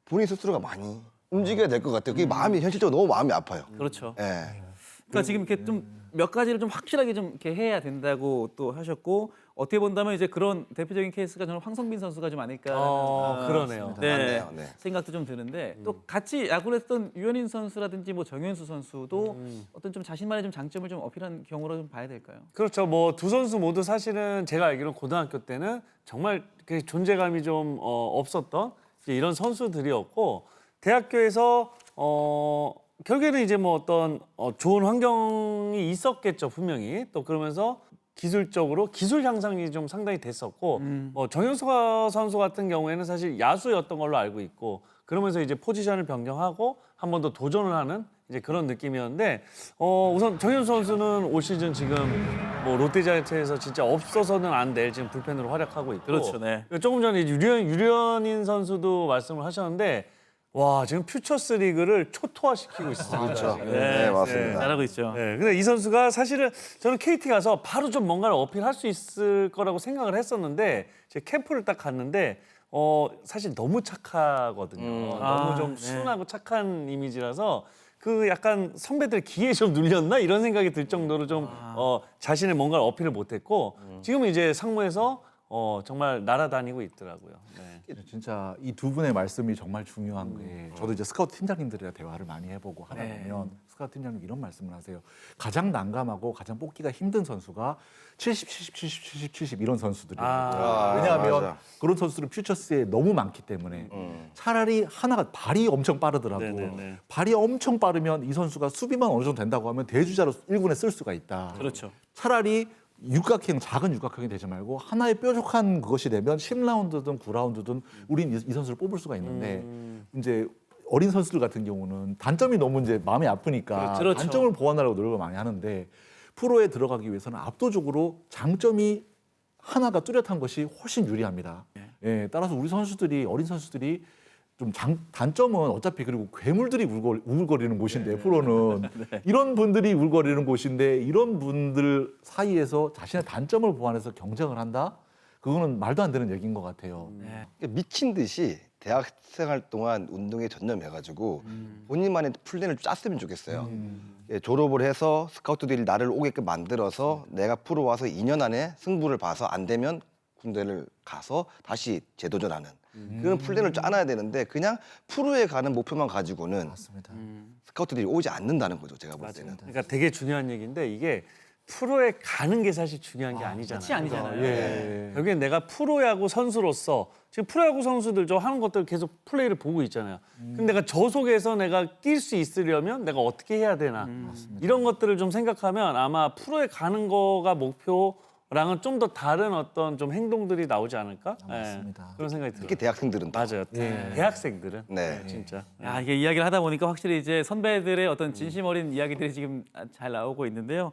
S3: 본인 스스로가 많이 움직여야 될 것 같아요. 그게 마음이 현실적으로 너무 마음이 아파요.
S1: 그렇죠.
S3: 예.
S1: 그러니까 지금 이렇게 좀 몇 가지를 좀 확실하게 좀 이렇게 해야 된다고 또 하셨고 어떻게 본다면 이제 그런 대표적인 케이스가 저는 황성빈 선수가 좀 아닐까.
S2: 그러네요.
S1: 네,
S3: 맞네요. 네.
S1: 생각도 좀 드는데 또 같이 야구를 했던 유현인 선수라든지 뭐 정현수 선수도 어떤 좀 자신만의 좀 장점을 좀 어필한 경우로 좀 봐야 될까요?
S2: 그렇죠. 뭐 두 선수 모두 사실은 제가 알기로는 고등학교 때는 정말 그 존재감이 좀 없었던 이제 이런 선수들이었고 대학교에서 결국에는 이제 뭐 어떤 좋은 환경이 있었겠죠 분명히. 또 그러면서 기술적으로 기술 향상이 좀 상당히 됐었고 정현수 선수 같은 경우에는 사실 야수였던 걸로 알고 있고 그러면서 이제 포지션을 변경하고 한 번 더 도전을 하는 이제 그런 느낌이었는데 우선 정현수 선수는 올 시즌 지금 뭐 롯데자이언츠에서 진짜 없어서는 안 될 지금 불펜으로 활약하고 있고
S1: 그렇죠, 네.
S2: 조금 전에 유련인 선수도 말씀을 하셨는데 와 지금 퓨처스 리그를 초토화시키고 있습니다.
S3: 그렇죠.
S2: 지금.
S3: 네, 맞습니다.
S1: 잘하고 있죠.
S2: 네, 근데 이 선수가 사실은 저는 KT 가서 바로 좀 뭔가를 어필할 수 있을 거라고 생각을 했었는데 제 캠프를 딱 갔는데 사실 너무 착하거든요. 너무 좀 순하고 착한 이미지라서 그 약간 선배들 기에 좀 눌렸나 이런 생각이 들 정도로 좀 자신의 뭔가를 어필을 못했고 지금은 이제 상무에서 정말 날아다니고 있더라고요. 네.
S4: 진짜 이 두 분의 말씀이 정말 중요한 게 저도 이제 스카우트 팀장님들이랑 대화를 많이 해보고 하다 보면 스카우트 팀장님 이런 말씀을 하세요. 가장 난감하고 가장 뽑기가 힘든 선수가 70, 70, 70, 70, 70 이런 선수들이에요. 왜냐하면
S3: 맞아.
S4: 그런 선수들은 퓨처스에 너무 많기 때문에 차라리 하나가 발이 엄청 빠르더라도
S2: 네네네.
S4: 발이 엄청 빠르면 이 선수가 수비만 어느 정도 된다고 하면 대주자로 1군에 쓸 수가 있다.
S1: 그렇죠.
S4: 차라리 작은 육각형이 되지 말고 하나의 뾰족한 그것이 되면 10라운드든 9라운드든 우린 이 선수를 뽑을 수가 있는데 이제 어린 선수들 같은 경우는 단점이 너무 이제 마음이 아프니까
S1: 그렇죠.
S4: 단점을 보완하려고 노력을 많이 하는데 프로에 들어가기 위해서는 압도적으로 장점이 하나가 뚜렷한 것이 훨씬 유리합니다. 예, 따라서 우리 선수들이 어린 선수들이 좀 단점은 어차피 그리고 괴물들이 우글거리는 곳인데 프로는 이런 분들이 우글거리는 곳인데 이런 분들 사이에서 자신의 단점을 보완해서 경쟁을 한다? 그거는 말도 안 되는 얘기인 것 같아요.
S3: 미친 듯이 대학 생활 동안 운동에 전념해가지고 본인만의 플랜을 짰으면 좋겠어요. 예, 졸업을 해서 스카우트들이 나를 오게끔 만들어서 내가 프로 와서 2년 안에 승부를 봐서 안 되면 군대를 가서 다시 재도전하는 그런 플랜을 짜놔야 되는데 그냥 프로에 가는 목표만 가지고는
S4: 맞습니다.
S3: 스카우트들이 오지 않는다는 거죠. 제가 볼 때는.
S2: 그러니까 되게 중요한 얘기인데 이게 프로에 가는 게 사실 중요한 게 아니잖아요.
S1: 끝이 아니잖아요.
S4: 예.
S2: 결국엔 내가 프로야구 선수로서 지금 프로야구 선수들 저 하는 것들 계속 플레이를 보고 있잖아요. 근데 내가 저 속에서 내가 낄 수 있으려면 내가 어떻게 해야 되나 이런 것들을 좀 생각하면 아마 프로에 가는 거가 목표랑은 좀 더 다른 어떤 좀 행동들이 나오지 않을까?
S4: 맞습니다.
S2: 그런 생각이 들어요.
S3: 특히 대학생들은 또.
S2: 맞아요. 대학생들은
S3: 네.
S2: 진짜.
S1: 야, 이게 이야기를 하다 보니까 확실히 이제 선배들의 어떤 진심 어린 이야기들이 지금 잘 나오고 있는데요.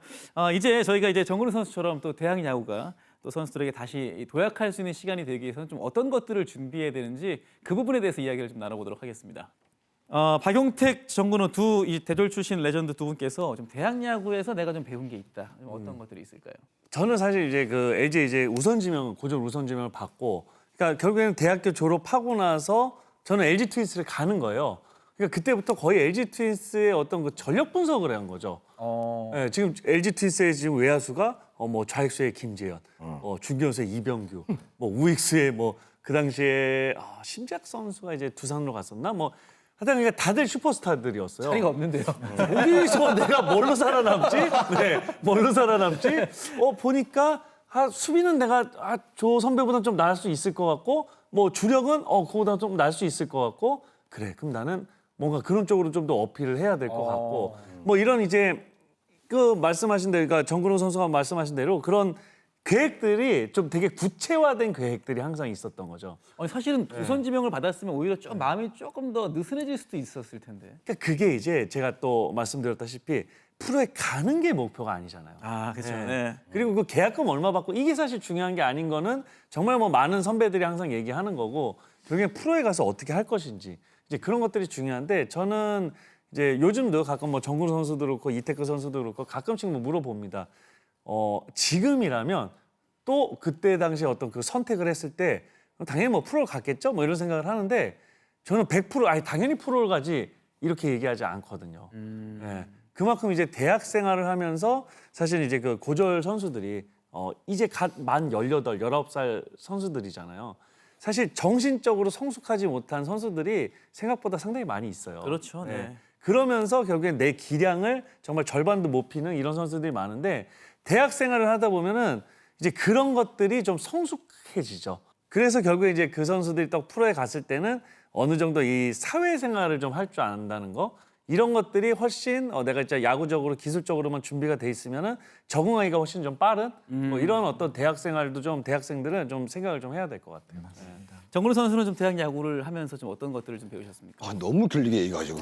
S1: 이제 저희가 이제 정근우 선수처럼 또 대학 야구가 또 선수들에게 다시 도약할 수 있는 시간이 되기 위해서는 좀 어떤 것들을 준비해야 되는지 그 부분에 대해서 이야기를 좀 나눠보도록 하겠습니다. 박용택, 정근우 두 이 대졸 출신 레전드 두 분께서 좀 대학 야구에서 내가 좀 배운 게 있다. 좀 어떤 것들이 있을까요?
S2: 저는 사실 이제 그 LG 이제 우선 지명 고졸 우선 지명을 받고, 그러니까 결국에는 대학교 졸업하고 나서 저는 LG 트윈스를 가는 거예요. 그러니까 그때부터 거의 LG 트윈스의 어떤 그 전력 분석을 한 거죠. 예, 지금 LG 트윈스의 지금 외야수가 뭐 좌익수의 김재현, 중견수의 이병규, 뭐 우익수의 뭐 그 당시에 심재학 선수가 이제 두산으로 갔었나 뭐. 하여튼 그러니까 다들 슈퍼스타들이었어요.
S1: 차이가 없는데요.
S2: 어디서 내가 뭘로 살아남지? 네, 뭘로 살아남지? 보니까 수비는 내가 저 선배보다 좀 나을 수 있을 것 같고, 뭐 주력은 그거보다 좀 나을 수 있을 것 같고, 그래, 그럼 나는 뭔가 그런 쪽으로 좀 더 어필을 해야 될 것 같고, 뭐 이런 이제 그 말씀하신 대로, 그러니까 정근호 선수가 말씀하신 대로 그런 계획들이 좀 되게 구체화된 계획들이 항상 있었던 거죠.
S1: 사실은 우선 지명을 받았으면 오히려 좀 마음이 조금 더 느슨해질 수도 있었을 텐데.
S2: 그러니까 그게 이제 제가 또 말씀드렸다시피 프로에 가는 게 목표가 아니잖아요.
S1: 그렇죠.
S2: 네. 그리고 그 계약금 얼마 받고 이게 사실 중요한 게 아닌 거는 정말 뭐 많은 선배들이 항상 얘기하는 거고 결국엔 프로에 가서 어떻게 할 것인지 이제 그런 것들이 중요한데 저는 이제 요즘도 가끔 뭐 정근우 선수도 그렇고 이태크 선수도 그렇고 가끔씩 뭐 물어봅니다. 지금이라면 또 그때 당시에 어떤 그 선택을 했을 때 당연히 뭐 프로를 갔겠죠? 뭐 이런 생각을 하는데 저는 100% 당연히 프로를 가지 이렇게 얘기하지 않거든요. 예. 그만큼 이제 대학 생활을 하면서 사실 이제 그 고졸 선수들이 이제 갓 만 18, 19살 선수들이잖아요. 사실 정신적으로 성숙하지 못한 선수들이 생각보다 상당히 많이 있어요.
S1: 그렇죠. 네.
S2: 그러면서 결국엔 내 기량을 정말 절반도 못 피는 이런 선수들이 많은데 대학 생활을 하다 보면은 이제 그런 것들이 좀 성숙해지죠. 그래서 결국에 이제 그 선수들이 또 프로에 갔을 때는 어느 정도 이 사회생활을 좀 할 줄 안다는 거 이런 것들이 훨씬 내가 진짜 야구적으로 기술적으로만 준비가 돼 있으면은 적응하기가 훨씬 좀 빠른 뭐 이런 어떤 대학 생활도 좀 대학생들은 좀 생각을 좀 해야 될 것 같아요.
S1: 정근우 선수는 좀 대학 야구를 하면서 좀 어떤 것들을 좀 배우셨습니까?
S3: 너무 길게 얘기가지고.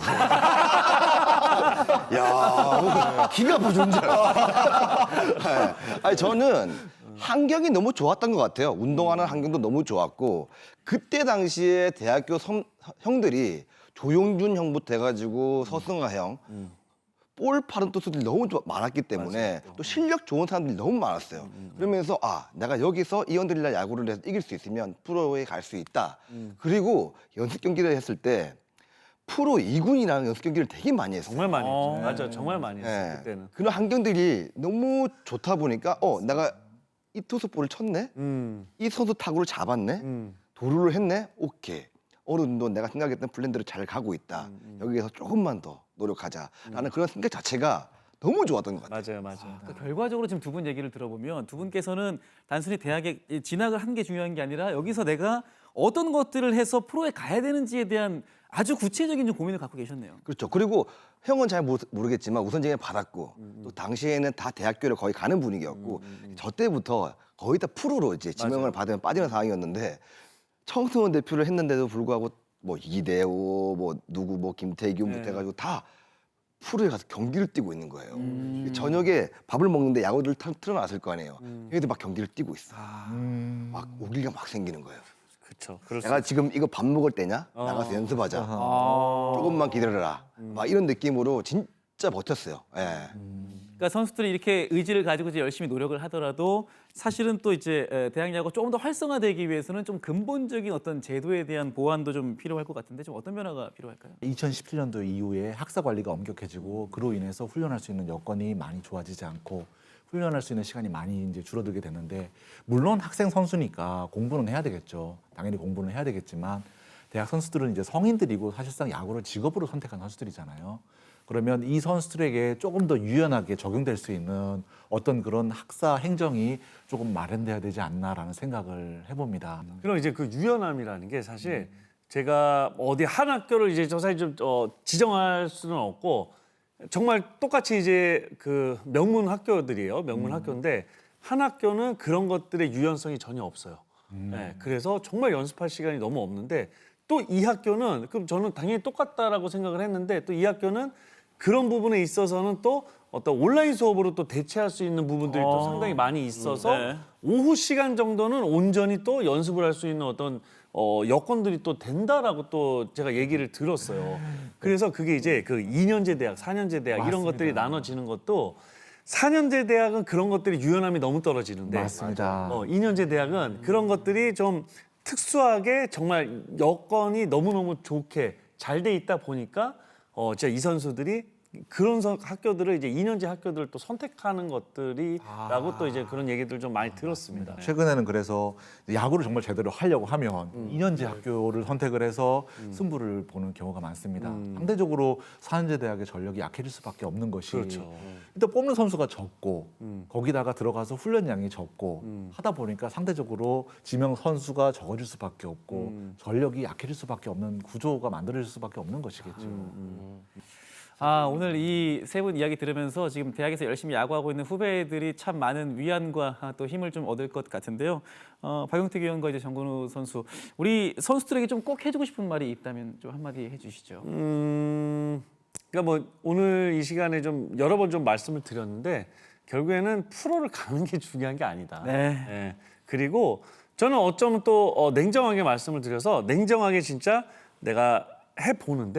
S3: 야, 기가 아파 존재야. 아니 저는 환경이 너무 좋았던 것 같아요. 운동하는 환경도 너무 좋았고 그때 당시에 대학교 형들이 조용준 형부터 해가지고 서승아 형, 볼 파는 투수들이 너무 많았기 때문에 또 실력 좋은 사람들이 너무 많았어요. 그러면서 내가 여기서 이원들이랑 야구를 해서 이길 수 있으면 프로에 갈 수 있다. 그리고 연습 경기를 했을 때 프로 2군이랑 연습 경기를 되게 많이 했어요.
S2: 정말 많이 했죠. 맞아, 정말 많이 했어요.
S3: 예.
S2: 그때는.
S3: 그런 환경들이 너무 좋다 보니까 내가 이 투수 볼을 쳤네, 이 선수 타구를 잡았네, 도루를 했네, 오케이. 어느 정도 내가 생각했던 플랜대로 잘 가고 있다. 여기에서 조금만 더 노력하자라는 그런 생각 자체가 너무 좋았던 것 같아요.
S2: 맞아요.
S1: 그러니까 결과적으로 지금 두 분 얘기를 들어보면 두 분께서는 단순히 대학에 진학을 한 게 중요한 게 아니라 여기서 내가 어떤 것들을 해서 프로에 가야 되는지에 대한 아주 구체적인 좀 고민을 갖고 계셨네요.
S3: 그렇죠. 그리고 형은 잘 모르겠지만 우선쟁이 받았고 또 당시에는 다 대학교를 거의 가는 분위기였고 저 때부터 거의 다 프로로 이제 지명을 받으면 빠지는 상황이었는데 청소년 대표를 했는데도 불구하고 뭐 이대호, 뭐 누구, 뭐 김태균부터 해가지고 다 프로에 가서 경기를 뛰고 있는 거예요. 저녁에 밥을 먹는데 야구를 틀어놨을 거 아니에요. 얘들 막 경기를 뛰고 있어. 막 오기가 막 생기는 거예요.
S2: 그렇죠. 그럴 수
S3: 내가 지금 이거 밥 먹을 때냐? 나가서 연습하자. 조금만 기다려라. 막 이런 느낌으로 진짜 버텼어요. 예.
S1: 그러니까 선수들이 이렇게 의지를 가지고 이제 열심히 노력을 하더라도 사실은 또 이제 대학 야구 조금 더 활성화되기 위해서는 좀 근본적인 어떤 제도에 대한 보완도 좀 필요할 것 같은데 좀 어떤 변화가 필요할까요?
S4: 2017년도 이후에 학사 관리가 엄격해지고 그로 인해서 훈련할 수 있는 여건이 많이 좋아지지 않고 훈련할 수 있는 시간이 많이 이제 줄어들게 되는데 물론 학생 선수니까 공부는 해야 되겠죠. 당연히 공부는 해야 되겠지만 대학 선수들은 이제 성인들이고 사실상 야구를 직업으로 선택한 선수들이잖아요. 그러면 이 선수들에게 조금 더 유연하게 적용될 수 있는 어떤 그런 학사 행정이 조금 마련돼야 되지 않나라는 생각을 해봅니다.
S2: 그럼 이제 그 유연함이라는 게 사실 제가 어디 한 학교를 이제 저 사실 좀 지정할 수는 없고 정말 똑같이 이제 그 명문 학교들이에요. 명문 학교인데 한 학교는 그런 것들의 유연성이 전혀 없어요. 네, 그래서 정말 연습할 시간이 너무 없는데 또 이 학교는 그럼 저는 당연히 똑같다라고 생각을 했는데 또 이 학교는 그런 부분에 있어서는 또 어떤 온라인 수업으로 또 대체할 수 있는 부분들이 또 상당히 많이 있어서
S1: 네.
S2: 오후 시간 정도는 온전히 또 연습을 할 수 있는 어떤 여건들이 또 된다라고 또 제가 얘기를 들었어요. 그래서 그게 이제 그 2년제 대학, 4년제 대학 이런 것들이 나눠지는 것도 4년제 대학은 그런 것들이 유연함이 너무 떨어지는데
S4: 맞습니다.
S2: 2년제 대학은 그런 것들이 좀 특수하게 정말 여건이 너무너무 좋게 잘 돼 있다 보니까 진짜 이 선수들이 그런 학교들을 이제 2년제 학교들을 또 선택하는 것들이라고 또 이제 그런 얘기들 좀 많이 들었습니다.
S4: 최근에는 그래서 야구를 정말 제대로 하려고 하면 2년제 학교를 선택을 해서 승부를 보는 경우가 많습니다. 상대적으로 4년제 대학의 전력이 약해질 수밖에 없는 것이
S2: 그렇죠.
S4: 일단 뽑는 선수가 적고 거기다가 들어가서 훈련량이 적고 하다 보니까 상대적으로 지명 선수가 적어질 수밖에 없고 전력이 약해질 수밖에 없는 구조가 만들어질 수밖에 없는 것이겠죠.
S1: 오늘 이 세 분 이야기 들으면서 지금 대학에서 열심히 야구하고 있는 후배들이 참 많은 위안과 또 힘을 좀 얻을 것 같은데요. 박용택 위원과 이제 정근우 선수, 우리 선수들에게 좀 꼭 해주고 싶은 말이 있다면 좀 한마디 해주시죠.
S2: 그러니까 뭐 오늘 이 시간에 좀 여러 번 좀 말씀을 드렸는데 결국에는 프로를 가는 게 중요한 게 아니다.
S1: 네.
S2: 예. 그리고 저는 어쩌면 또 냉정하게 말씀을 드려서 냉정하게 진짜 내가 해보는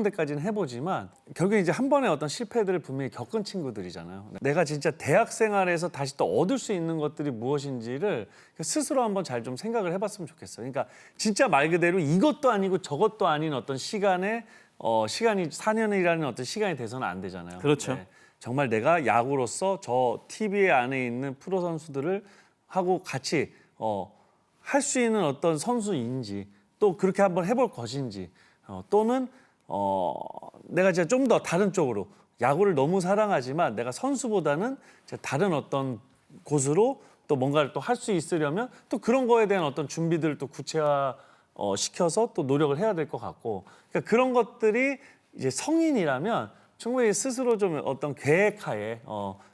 S2: 데까지는 해보지만 결국에 이제 한 번의 어떤 실패들을 분명히 겪은 친구들이잖아요. 내가 진짜 대학 생활에서 다시 또 얻을 수 있는 것들이 무엇인지를 스스로 한번 잘 좀 생각을 해봤으면 좋겠어요. 그러니까 진짜 말 그대로 이것도 아니고 저것도 아닌 어떤 시간이 4년이라는 어떤 시간이 돼서는 안 되잖아요.
S1: 그렇죠.
S2: 정말 내가 야구로서 저 TV 안에 있는 프로 선수들을 하고 같이 할 수 있는 어떤 선수인지 또 그렇게 한번 해볼 것인지 또는 내가 진짜 좀 더 다른 쪽으로 야구를 너무 사랑하지만 내가 선수보다는 다른 어떤 곳으로 또 뭔가를 또 할 수 있으려면 또 그런 거에 대한 어떤 준비들을 또 구체화 시켜서 또 노력을 해야 될 것 같고 그러니까 그런 것들이 이제 성인이라면 충분히 스스로 좀 어떤 계획하에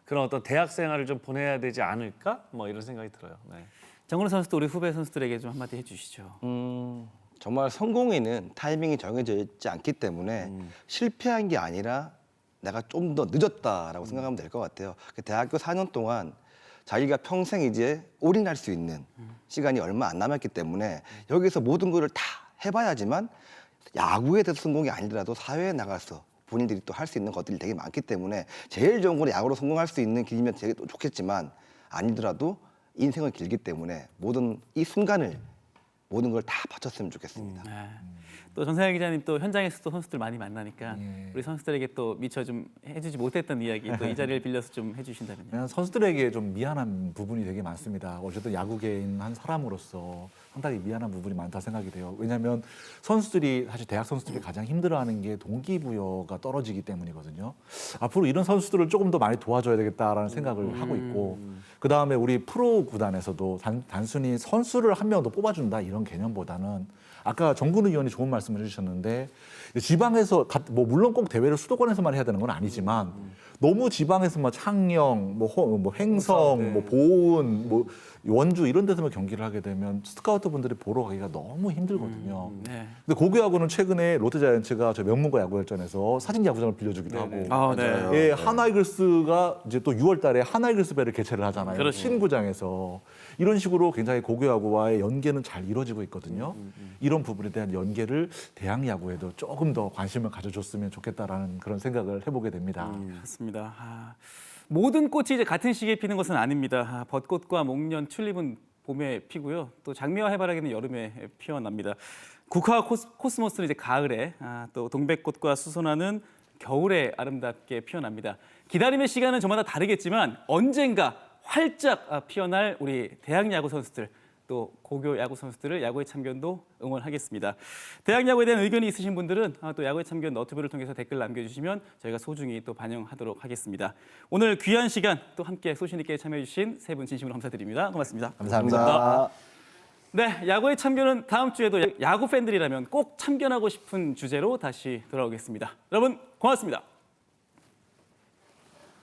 S2: 그런 어떤 대학 생활을 좀 보내야 되지 않을까 뭐 이런 생각이 들어요. 네.
S1: 정근우 선수도 우리 후배 선수들에게 좀 한마디 해주시죠.
S3: 정말 성공에는 타이밍이 정해져 있지 않기 때문에 실패한 게 아니라 내가 좀 더 늦었다라고 생각하면 될 것 같아요. 대학교 4년 동안 자기가 평생 이제 올인할 수 있는 시간이 얼마 안 남았기 때문에 여기서 모든 거를 다 해봐야지만 야구에 대해서 성공이 아니더라도 사회에 나가서 본인들이 또 할 수 있는 것들이 되게 많기 때문에 제일 좋은 건 야구로 성공할 수 있는 길이면 되게 또 좋겠지만 아니더라도 인생은 길기 때문에 이 순간을 모든 걸 다 바쳤으면 좋겠습니다.
S1: 또 전상현 기자님 또 현장에서 또 선수들 많이 만나니까 우리 선수들에게 또 미처 좀 해주지 못했던 이야기 또 이 자리를 빌려서 좀 해주신다면요.
S4: 그냥 선수들에게 좀 미안한 부분이 되게 많습니다. 어쨌든 야구계인 한 사람으로서 상당히 미안한 부분이 많다 생각이 돼요. 왜냐하면 선수들이 사실 대학 선수들이 가장 힘들어하는 게 동기부여가 떨어지기 때문이거든요. 앞으로 이런 선수들을 조금 더 많이 도와줘야 되겠다라는 생각을 하고 있고 그 다음에 우리 프로 구단에서도 단순히 선수를 한 명 더 뽑아준다 이런 개념보다는 아까 정근우 의원이 좋은 말씀을 해주셨는데 지방에서 물론 꼭 대회를 수도권에서만 해야 되는 건 아니지만 너무 지방에서만 창녕, 뭐 횡성, 뭐 보은, 뭐 원주 이런 데서만 경기를 하게 되면 스카우트 분들이 보러 가기가 너무 힘들거든요.
S1: 네.
S4: 근데 고교야구는 최근에 롯데자이언츠가 저 명문고 야구열전에서 사진 야구장을 빌려주기도 하고
S1: 아, 네.
S4: 예, 하나이글스가 이제 또 6월 달에 하나이글스배를 개최를 하잖아요.
S1: 그렇죠.
S4: 신구장에서. 이런 식으로 굉장히 고교야구와의 연계는 잘 이루어지고 있거든요. 이런 부분에 대한 연계를 대학야구에도 조금 더 관심을 가져줬으면 좋겠다라는 그런 생각을 해보게 됩니다.
S1: 그렇습니다. 모든 꽃이 이제 같은 시기에 피는 것은 아닙니다. 벚꽃과 목련, 튤립은 봄에 피고요. 또 장미와 해바라기는 여름에 피어납니다. 국화와 코스모스는 이제 가을에, 또 동백꽃과 수선화는 겨울에 아름답게 피어납니다. 기다림의 시간은 저마다 다르겠지만 언젠가 활짝 피어날 우리 대학 야구 선수들, 또 고교 야구 선수들을 야구의 참견도 응원하겠습니다. 대학 야구에 대한 의견이 있으신 분들은 또 야구의 참견 너튜브를 통해서 댓글 남겨주시면 저희가 소중히 또 반영하도록 하겠습니다. 오늘 귀한 시간 또 함께 소신 있게 참여해주신 세 분 진심으로 감사드립니다. 고맙습니다.
S3: 감사합니다.
S1: 네, 야구의 참견은 다음 주에도 야구 팬들이라면 꼭 참견하고 싶은 주제로 다시 돌아오겠습니다. 여러분 고맙습니다.